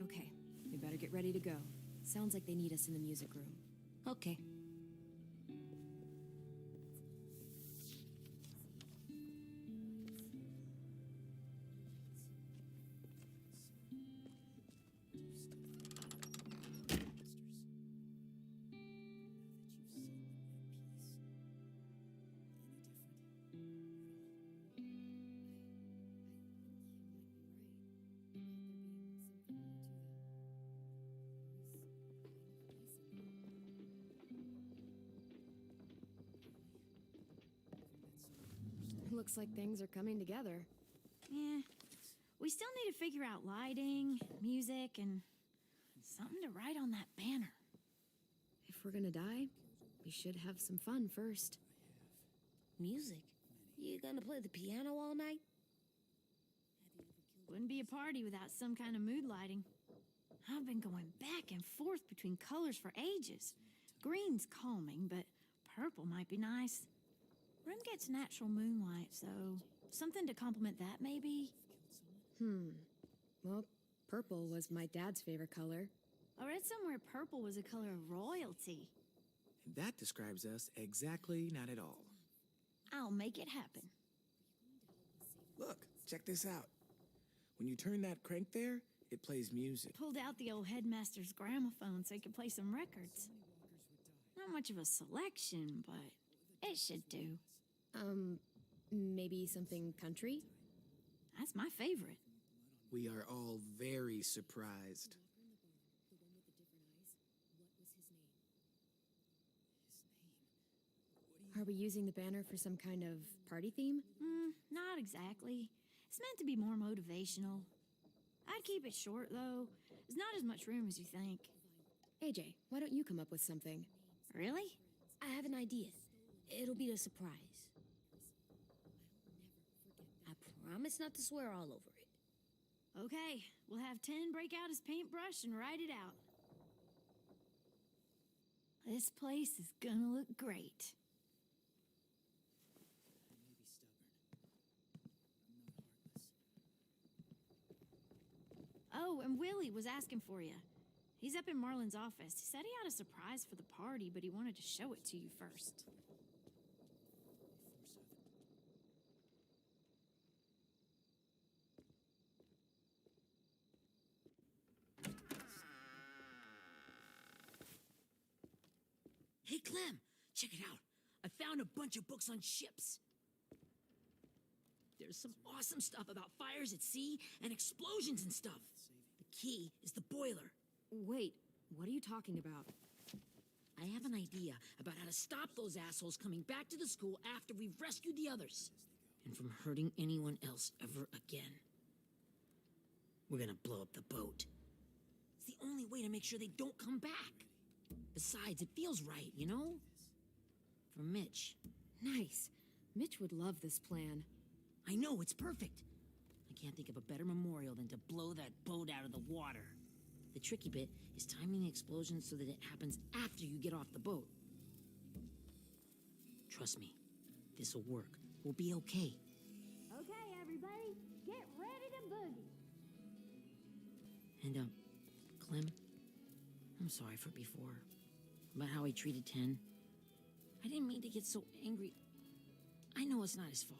Okay, we better get ready to go. Sounds like they need us in the music room. Okay. Looks like things are coming together. Yeah. We still need to figure out lighting, music, and something to write on that banner. If we're gonna die, we should have some fun first. Music? You gonna play the piano all night? Wouldn't be a party without some kind of mood lighting. I've been going back and forth between colors for ages. Green's calming, but purple might be nice. Room gets natural moonlight, so something to complement that, maybe? Well, purple was my dad's favorite color. I read somewhere purple was a color of royalty. And that describes us exactly not at all. I'll make it happen. Look, check this out. When you turn that crank there, it plays music. Pulled out the old headmaster's gramophone so he could play some records. Not much of a selection, but it should do. Maybe something country? That's my favorite. We are all very surprised. Are we using the banner for some kind of party theme? Not exactly. It's meant to be more motivational. I'd keep it short, though. There's not as much room as you think. AJ, why don't you come up with something? Really? I have an idea. It'll be a surprise. I promise not to swear all over it. Okay, we'll have 10 break out his paintbrush and write it out. This place is gonna look great. Oh, and Willie was asking for you. He's up in Marlon's office. He said he had a surprise for the party, but he wanted to show it to you first. Hey, Clem, check it out. I found a bunch of books on ships. There's some awesome stuff about fires at sea and explosions and stuff. The key is the boiler. Wait, what are you talking about? I have an idea about how to stop those assholes coming back to the school after we've rescued the others. And from hurting anyone else ever again. We're gonna blow up the boat. It's the only way to make sure they don't come back. Besides, it feels right, you know? For Mitch. Nice. Mitch would love this plan. I know, it's perfect. I can't think of a better memorial than to blow that boat out of the water. The tricky bit is timing the explosion so that it happens after you get off the boat. Trust me, this'll work. We'll be okay. Okay, everybody, get ready to boogie. And, Clem, I'm sorry for before. About how he treated Ten. I didn't mean to get so angry. I know it's not his fault.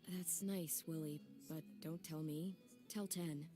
That's nice, Willie, but don't tell me. Tell 10.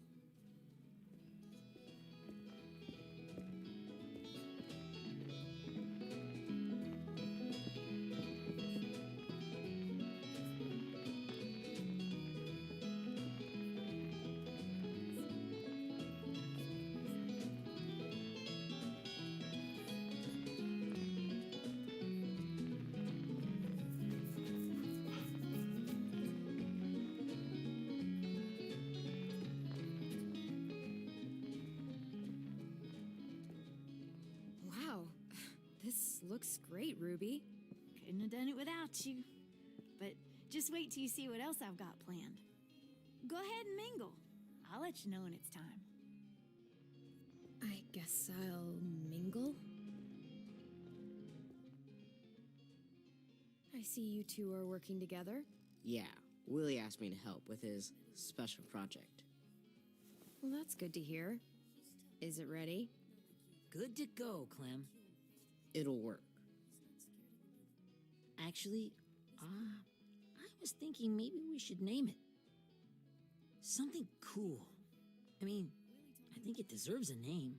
Wow, this looks great, Ruby. Couldn't have done it without you. But just wait till you see what else I've got planned. Go ahead and mingle. I'll let you know when it's time. I guess I'll mingle? I see you two are working together. Yeah, Willie asked me to help with his special project. Well, that's good to hear. Is it ready? Good to go, Clem. It'll work. Actually, I was thinking maybe we should name it. Something cool. I mean, I think it deserves a name.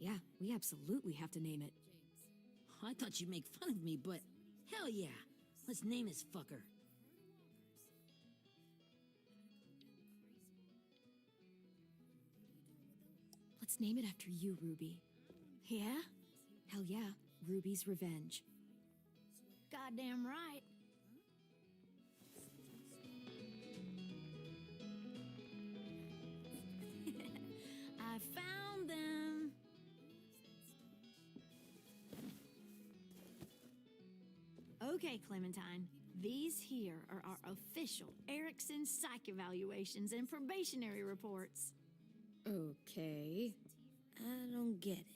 Yeah, we absolutely have to name it. I thought you'd make fun of me, but hell yeah. Let's name this fucker. Let's name it after you, Ruby. Yeah? Hell yeah, Ruby's Revenge. Goddamn right. I found them. Okay, Clementine. These here are our official Erickson psych evaluations and probationary reports. Okay. I don't get it.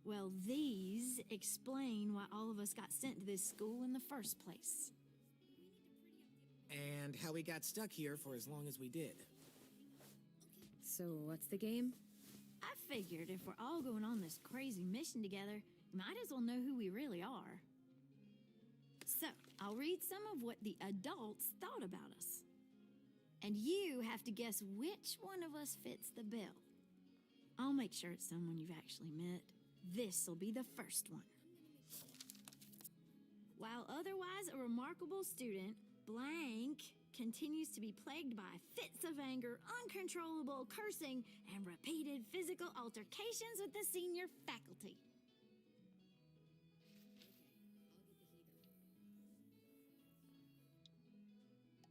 Well, these explain why all of us got sent to this school in the first place. And how we got stuck here for as long as we did. So what's the game? I figured if we're all going on this crazy mission together, you might as well know who we really are. So, I'll read some of what the adults thought about us. And you have to guess which one of us fits the bill. I'll make sure it's someone you've actually met. This'll be the first one. While otherwise a remarkable student, blank continues to be plagued by fits of anger, uncontrollable cursing, and repeated physical altercations with the senior faculty.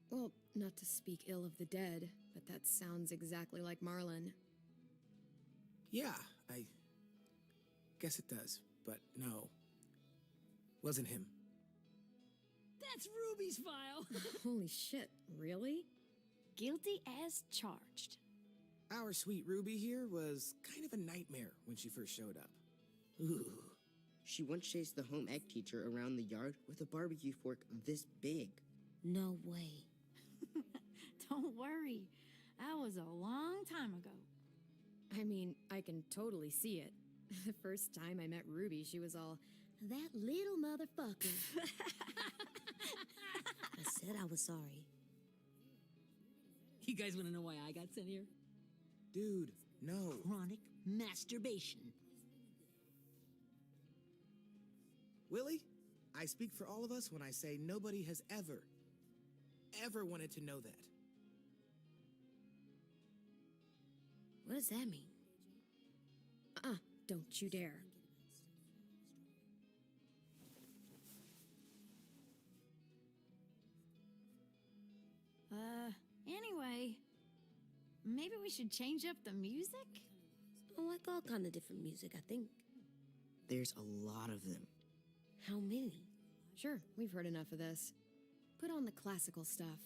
Well, not to speak ill of the dead, but that sounds exactly like Marlon. Yeah, I guess it does, but no. Wasn't him. That's Ruby's file. Holy shit, really? Guilty as charged. Our sweet Ruby here was kind of a nightmare when she first showed up. Ooh. She once chased the home ec teacher around the yard with a barbecue fork this big. No way. Don't worry. That was a long time ago. I mean, I can totally see it. The first time I met Ruby, she was all, "That little motherfucker." I said I was sorry. You guys want to know why I got sent here? Dude, no. Chronic masturbation. Willie, I speak for all of us when I say nobody has ever wanted to know that. What does that mean? Don't you dare. Anyway, maybe we should change up the music? I like all kind of different music, I think. There's a lot of them. How many? Sure, we've heard enough of this. Put on the classical stuff.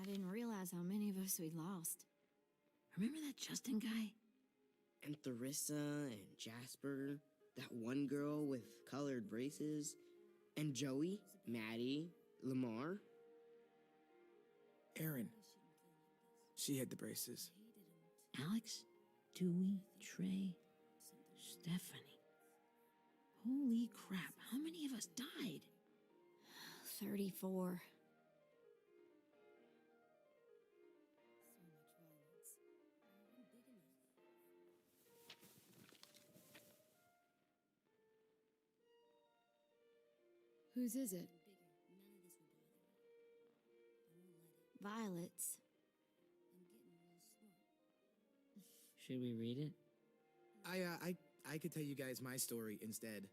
didn't realize how many of us we'd lost. Remember that Justin guy? And Theresa and Jasper, that one girl with colored braces, and Joey, Maddie, Lamar. Erin. She had the braces. Alex, Dewey, Trey, Stephanie. Holy crap, how many of us died? 34. Whose is it? Violet's. Should we read it? I could tell you guys my story instead.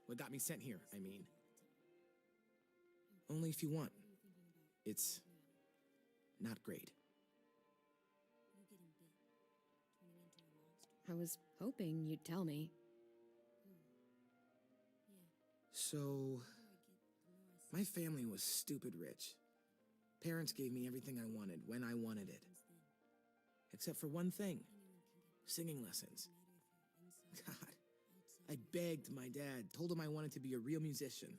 What got me sent here, I mean. Only if you want. It's not great. I was hoping you'd tell me. So, my family was stupid rich. Parents gave me everything I wanted when I wanted it. Except for one thing. Singing lessons. God, I begged my dad, told him I wanted to be a real musician.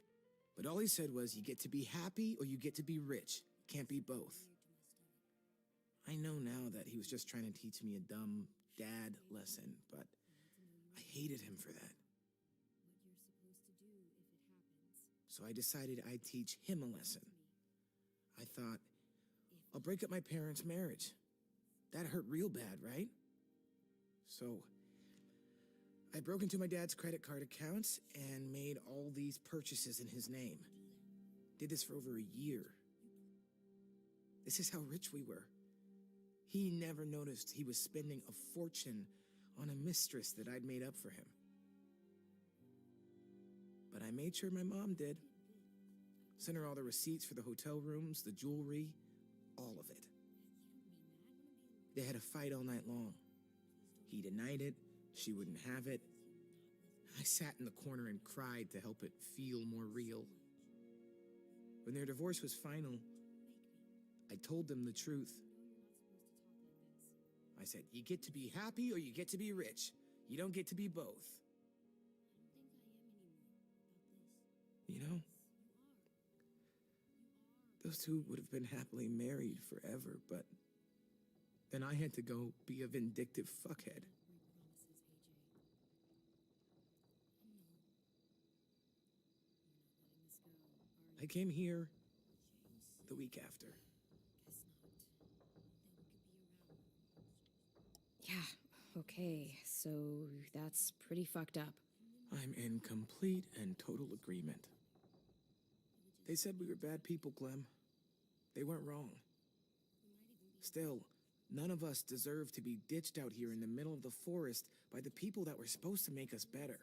But all he said was, you get to be happy or you get to be rich. Can't be both. I know now that he was just trying to teach me a dumb dad lesson, but I hated him for that. So I decided I'd teach him a lesson. I thought, I'll break up my parents' marriage. That hurt real bad, right? So I broke into my dad's credit card accounts and made all these purchases in his name. Did this for over a year. This is how rich we were. He never noticed he was spending a fortune on a mistress that I'd made up for him. But I made sure my mom did. Sent her all the receipts for the hotel rooms, the jewelry, all of it. They had a fight all night long. He denied it, she wouldn't have it. I sat in the corner and cried to help it feel more real. When their divorce was final, I told them the truth. I said, you get to be happy or you get to be rich. You don't get to be both. You know, those two would have been happily married forever, but then I had to go be a vindictive fuckhead. I came here the week after. Yeah, okay, so that's pretty fucked up. I'm in complete and total agreement. They said we were bad people, Clem. They weren't wrong. Still, none of us deserve to be ditched out here in the middle of the forest by the people that were supposed to make us better.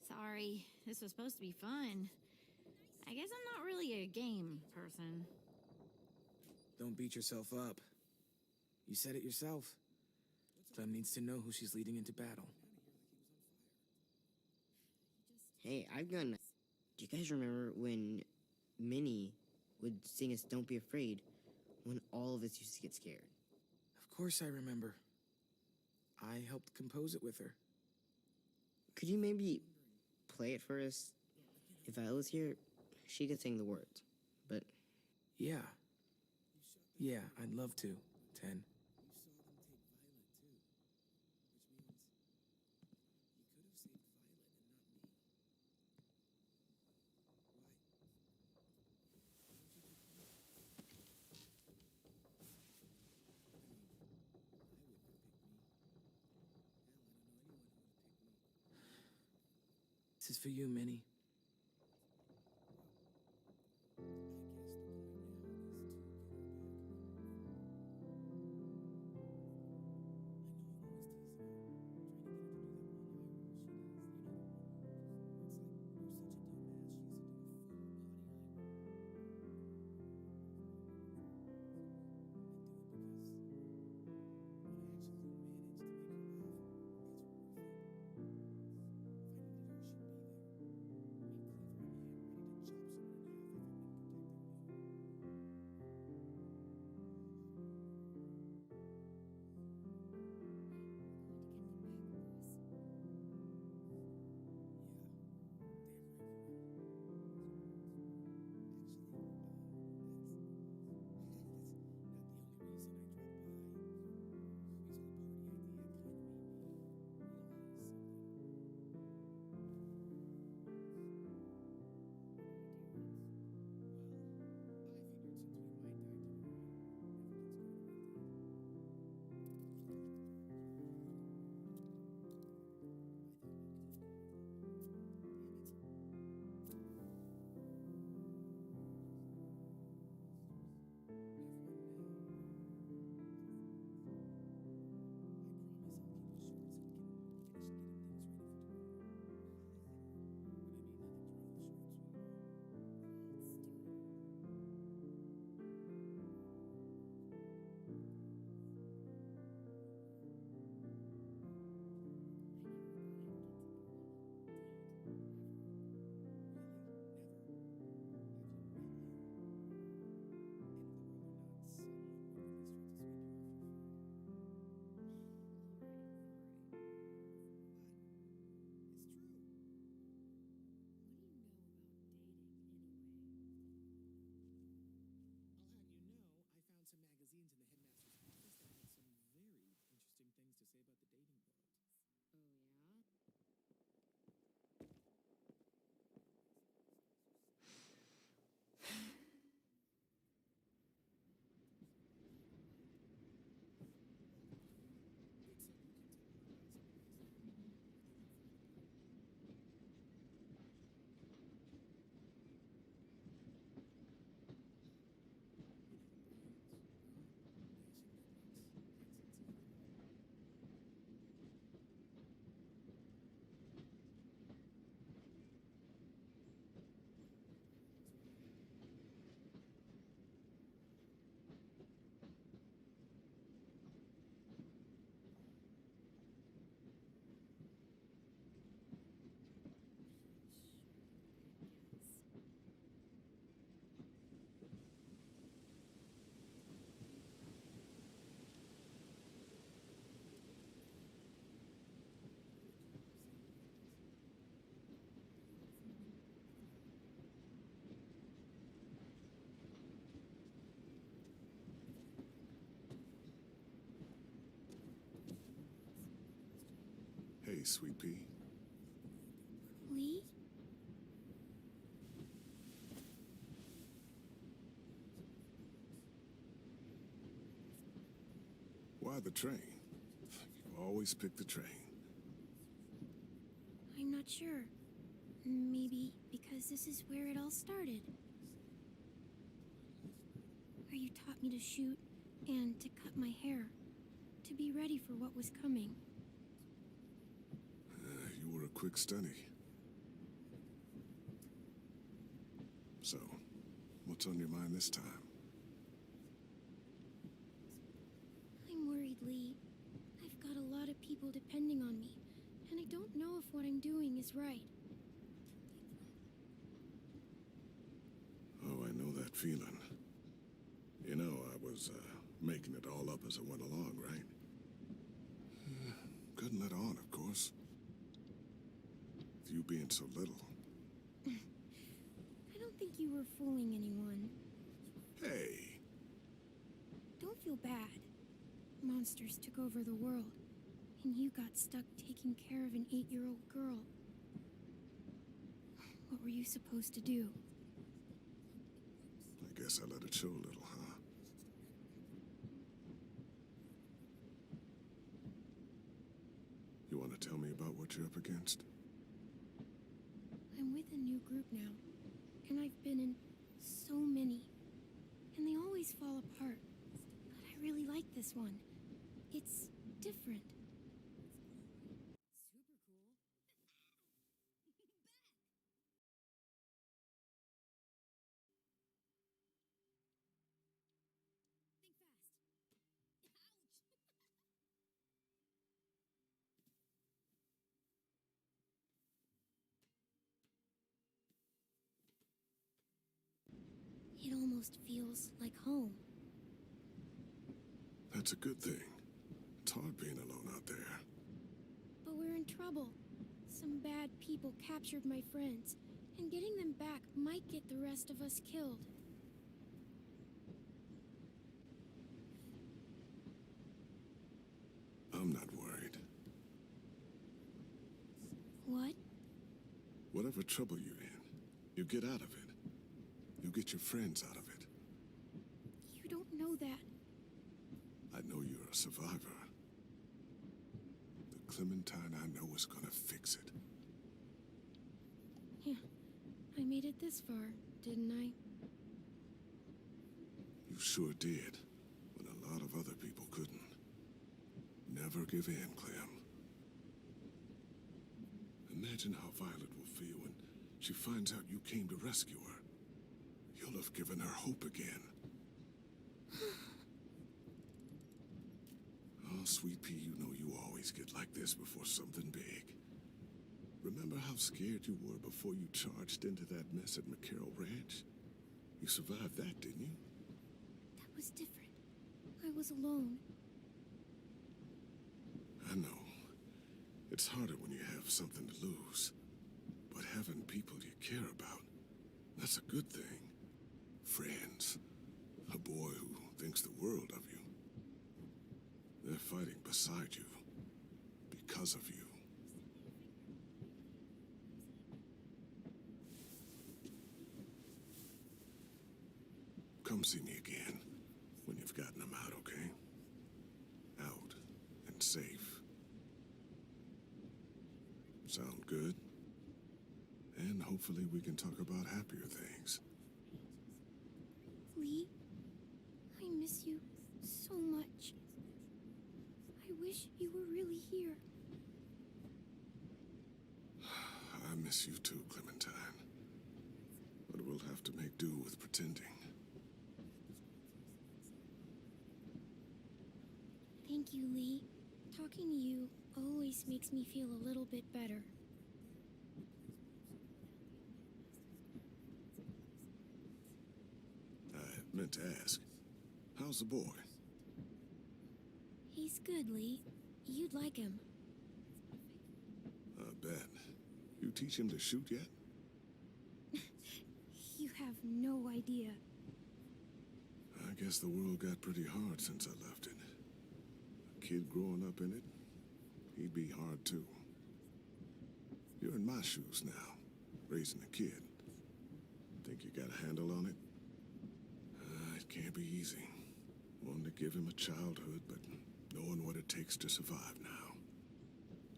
Sorry, this was supposed to be fun. I guess I'm not really a game person. Don't beat yourself up. You said it yourself. Clem needs to know who she's leading into battle. Hey, I've got an... Do you guys remember when Minnie would sing us Don't Be Afraid when all of us used to get scared? Of course I remember. I helped compose it with her. Could you maybe play it for us? If I was here, she could sing the words, but... Yeah. Yeah, I'd love to, Ten. This is for you, Minnie. Sweet Pea. Lee? Why the train? You always pick the train. I'm not sure. Maybe because this is where it all started. Where you taught me to shoot and to cut my hair. To be ready for what was coming. You were a quick study. So, what's on your mind this time? I'm worried, Lee. I've got a lot of people depending on me, and I don't know if what I'm doing is right. Oh, I know that feeling. You know, I was, making it all up as I went along, right? Couldn't let on, of course. With you being so little. I don't think you were fooling anyone. Hey! Don't feel bad. Monsters took over the world, and you got stuck taking care of an 8-year-old girl. What were you supposed to do? I guess I let it show a little, huh? You want to tell me about what you're up against? I'm with a new group now, and I've been in so many, and they always fall apart. But I really like this one. It's different. Super cool. Think fast. Ouch! It almost feels like home. That's a good thing. It's hard being alone out there. But we're in trouble. Some bad people captured my friends, and getting them back might get the rest of us killed. I'm not worried. What? Whatever trouble you're in, you get out of it. You get your friends out of it. You don't know that. I know you're a survivor. The Clementine I know is gonna fix it. Yeah, I made it this far, didn't I? You sure did, when a lot of other people couldn't. Never give in, Clem. Imagine how Violet will feel when she finds out you came to rescue her. You'll have given her hope again. Oh, Sweet Pea, you know you always get like this before something big. Remember how scared you were before you charged into that mess at McCarroll Ranch? You survived that, didn't you? That was different. I was alone. I know. It's harder when you have something to lose. But having people you care about, that's a good thing. Friends. A boy who thinks the world of you. They're fighting beside you. Because of you. Come see me again when you've gotten them out, okay? Out and safe. Sound good? And hopefully we can talk about happier things. Lee, I miss you so much. I wish you were really here. I miss you too, Clementine. But we'll have to make do with pretending. Thank you, Lee. Talking to you always makes me feel a little bit better. I meant to ask, how's the boy? He's good, Lee. You'd like him. I bet. You teach him to shoot yet? You have no idea. I guess the world got pretty hard since I left it. A kid growing up in it, he'd be hard too. You're in my shoes now, raising a kid. Think you got a handle on it? It can't be easy. Wanting to give him a childhood, but knowing what it takes to survive now.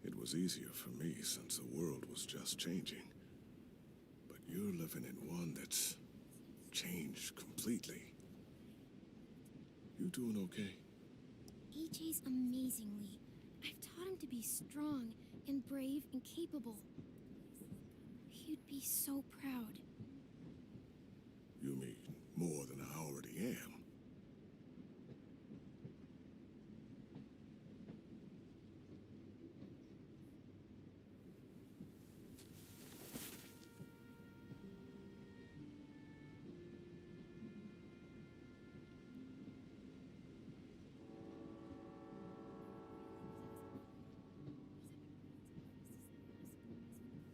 It was easier for me since the world was just changing. But you're living in one that's changed completely. You doing okay? AJ's amazingly. I've taught him to be strong and brave and capable. He'd be so proud. You mean more than I already am?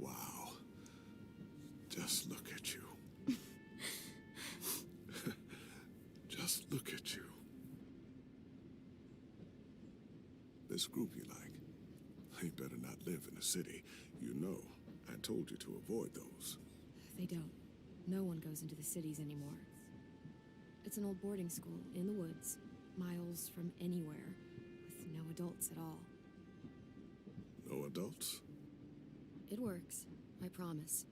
Wow. Just look at you. Just look at you. This group you like, they better not live in a city. You know, I told you to avoid those. They don't. No one goes into the cities anymore. It's an old boarding school in the woods, miles from anywhere, with no adults at all. No adults? It works, I promise.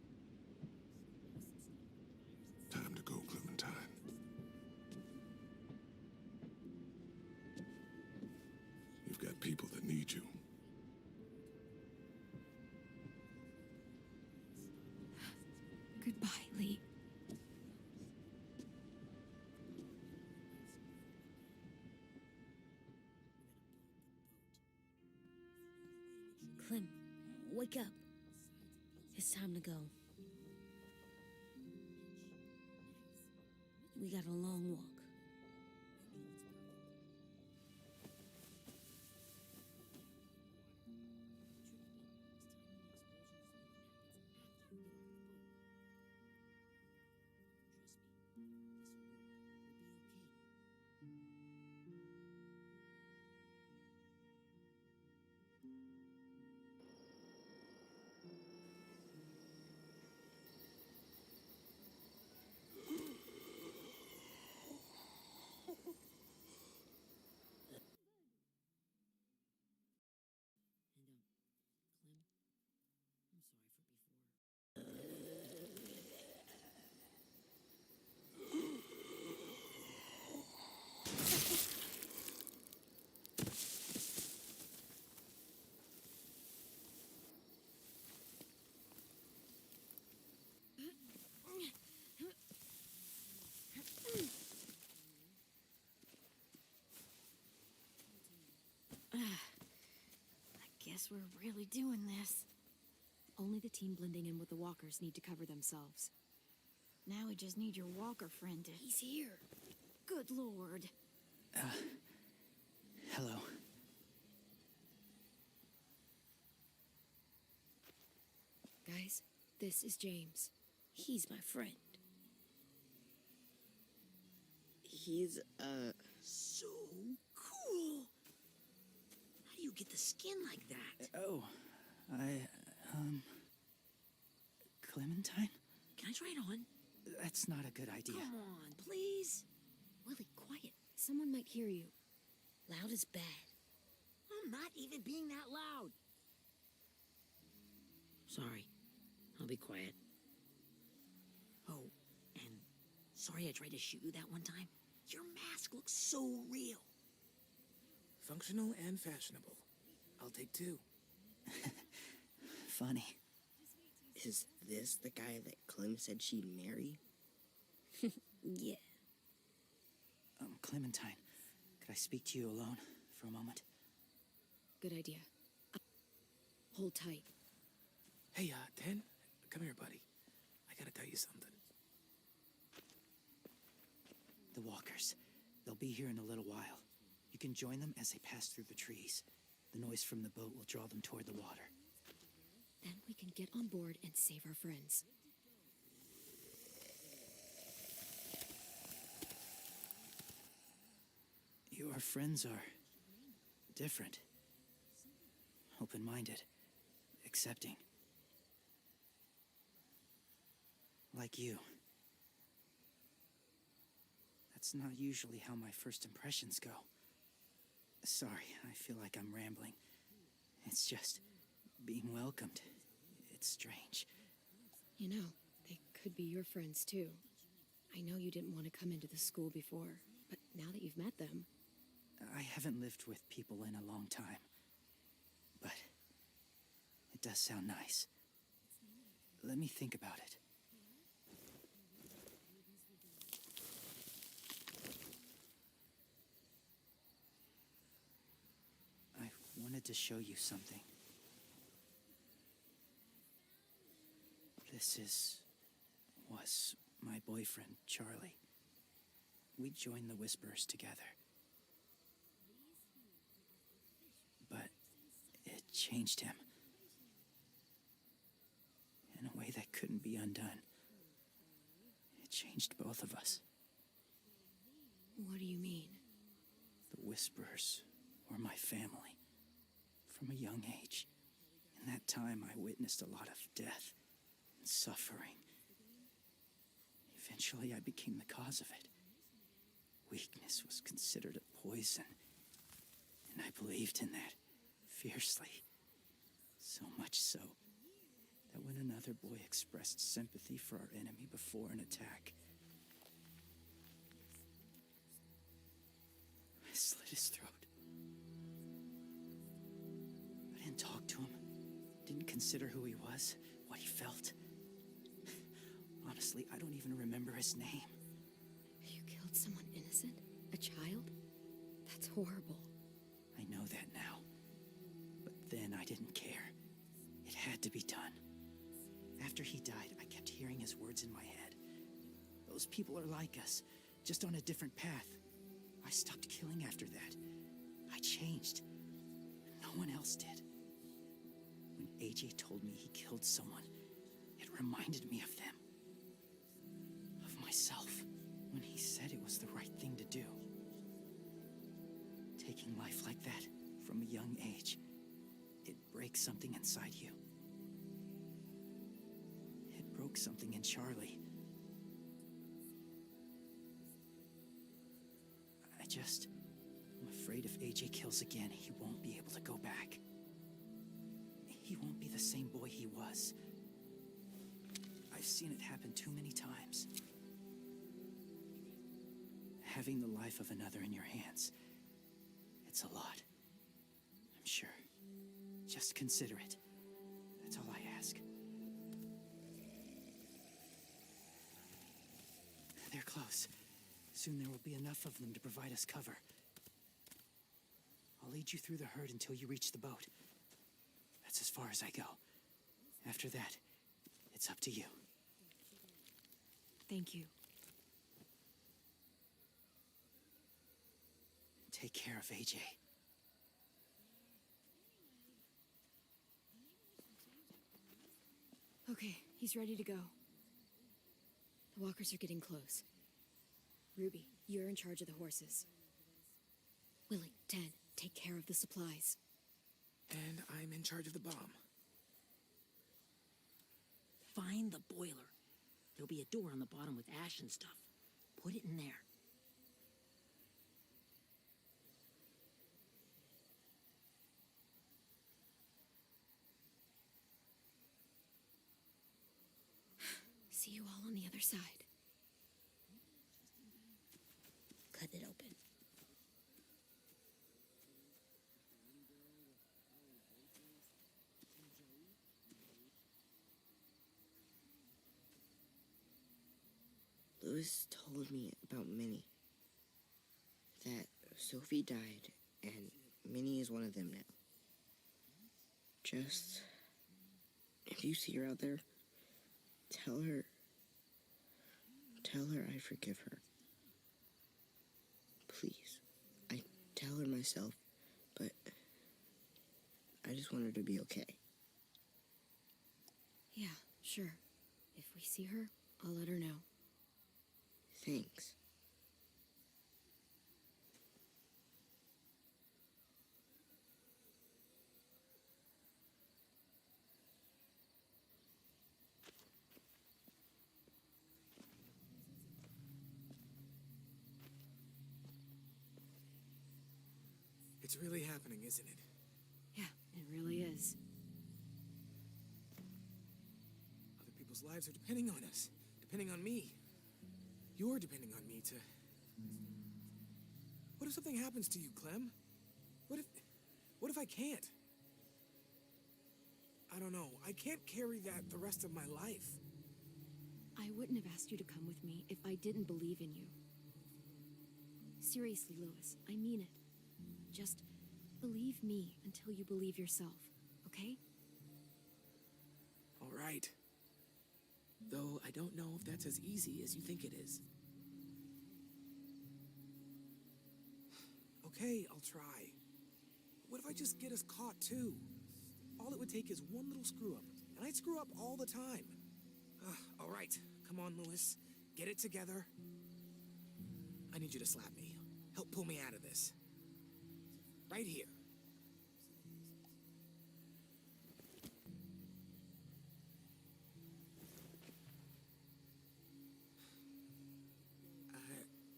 Time to go, Clementine. You've got people that need you. Goodbye, Lee. Clem, wake up. It's time to go. We got a long walk. I guess we're really doing this. Only the team blending in with the walkers need to cover themselves. Now we just need your walker friend to... He's here. Good lord. Hello. Guys, this is James. He's my friend. He's, so cool. How do you get the skin like that? Oh, Clementine? Can I try it on? That's not a good idea. Come on, please. Willie, quiet. Someone might hear you. Loud is bad. I'm not even being that loud. Sorry. I'll be quiet. Oh, and sorry I tried to shoot you that one time. Your mask looks so real. Functional and fashionable. I'll take two. Funny. Is this the guy that Clem said she'd marry? Yeah. Clementine, could I speak to you alone for a moment? Good idea. Hold tight. Hey, Ten, come here, buddy. I gotta tell you something. The walkers. They'll be here in a little while. You can join them as they pass through the trees. The noise from the boat will draw them toward the water. Then we can get on board and save our friends. Your friends are different. Open-minded. Accepting. like you. That's not usually how my first impressions go. Sorry, I feel like I'm rambling. It's just being welcomed. It's strange. You know, they could be your friends too. I know you didn't want to come into the school before, but now that you've met them... I haven't lived with people in a long time. But it does sound nice. Let me think about it. I wanted to show you something. This was my boyfriend, Charlie. We joined the Whisperers together. But it changed him. In a way that couldn't be undone. It changed both of us. What do you mean? The Whisperers were my family. From a young age. In that time, I witnessed a lot of death and suffering. Eventually, I became the cause of it. Weakness was considered a poison. And I believed in that fiercely. So much so that when another boy expressed sympathy for our enemy before an attack, I slit his throat. I didn't talk to him, didn't consider who he was, what he felt. Honestly, I don't even remember his name. You killed someone innocent? A child? That's horrible. I know that now. But then I didn't care. It had to be done. After he died, I kept hearing his words in my head. Those people are like us, just on a different path. I stopped killing after that. I changed. No one else did. When AJ told me he killed someone, it reminded me of them. Of myself. When he said it was the right thing to do. Taking life like that, from a young age, it breaks something inside you. It broke something in Charlie. I'm afraid if AJ kills again, he won't be able to go back. He won't be the same boy he was. I've seen it happen too many times. Having the life of another in your hands, it's a lot. I'm sure. Just consider it. That's all I ask. They're close. Soon there will be enough of them to provide us cover. I'll lead you through the herd until you reach the boat. That's as far as I go. After that, it's up to you. Thank you. Take care of AJ. Okay, he's ready to go. The walkers are getting close. Ruby, you're in charge of the horses. Willie, Ted, take care of the supplies. And I'm in charge of the bomb. Find the boiler. There'll be a door on the bottom with ash and stuff. Put it in there. See you all on the other side. Cut it open. Louis told me about Minnie. That Sophie died, and Minnie is one of them now. Just, if you see her out there, tell her I forgive her. Please. I tell her myself, but I just want her to be okay. Yeah, sure. If we see her, I'll let her know. Thanks. It's really happening, isn't it? Yeah, it really is. Other people's lives are depending on us. Depending on me. You're depending on me to... What if something happens to you, Clem? What if I can't? I don't know. I can't carry that the rest of my life. I wouldn't have asked you to come with me if I didn't believe in you. Seriously, Lewis, I mean it. Just believe me until you believe yourself, okay? All right. Though I don't know if that's as easy as you think it is. Okay, I'll try. What if I just get us caught too? All it would take is one little screw up, and I'd screw up all the time. All right, come on, Lewis. Get it together. I need you to slap me. Help pull me out of this. Right here.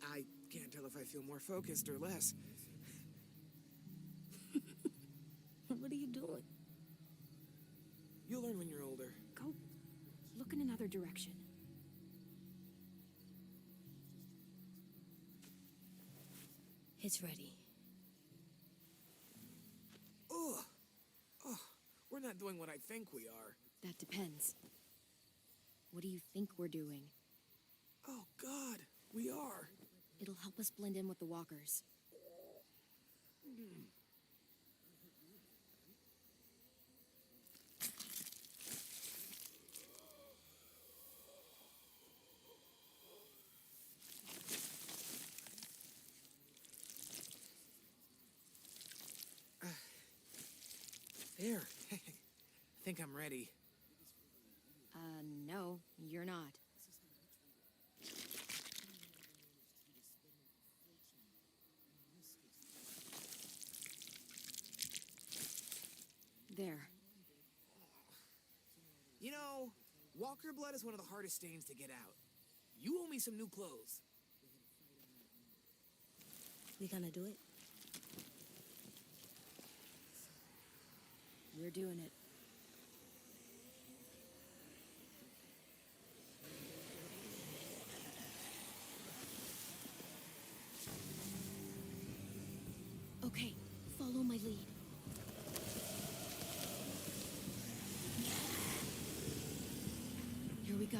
I can't tell if I feel more focused or less. What are you doing? You'll learn when you're older. Go look in another direction. It's ready. Ugh. Oh, we're not doing what I think we are. That depends. What do you think we're doing? Oh, God, we are. It'll help us blend in with the walkers. There. I think I'm ready. No, you're not. There. You know, walker blood is one of the hardest stains to get out. You owe me some new clothes. We gonna do it? We're doing it. Okay, follow my lead. Here we go.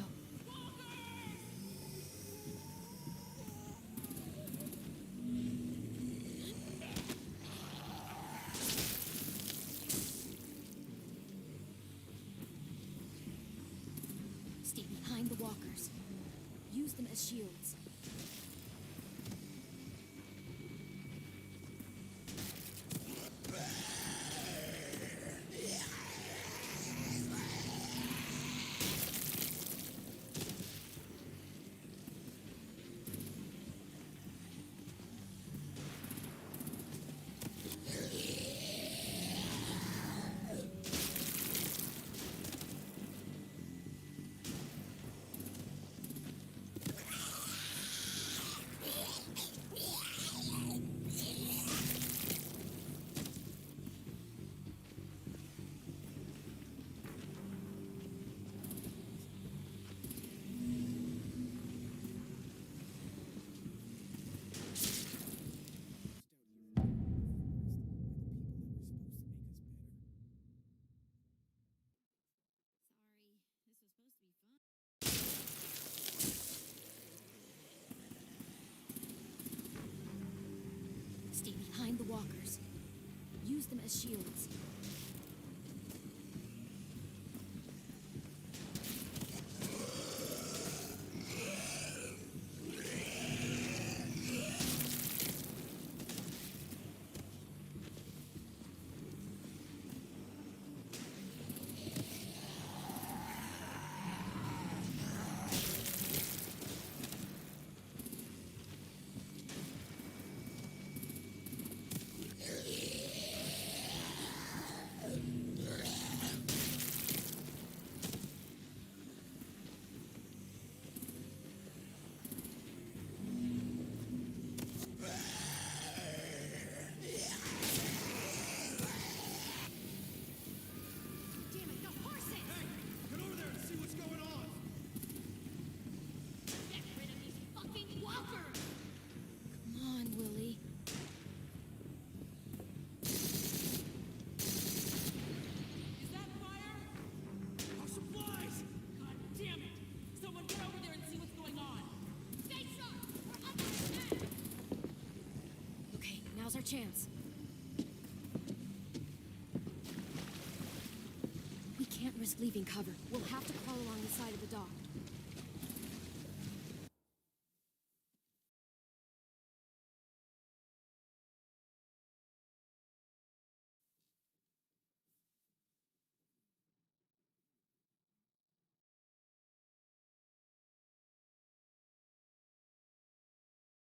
Stay behind the walkers. Use them as shields. Stay behind the walkers. Use them as shields. chance. We can't risk leaving cover. We'll have to crawl along the side of the dock.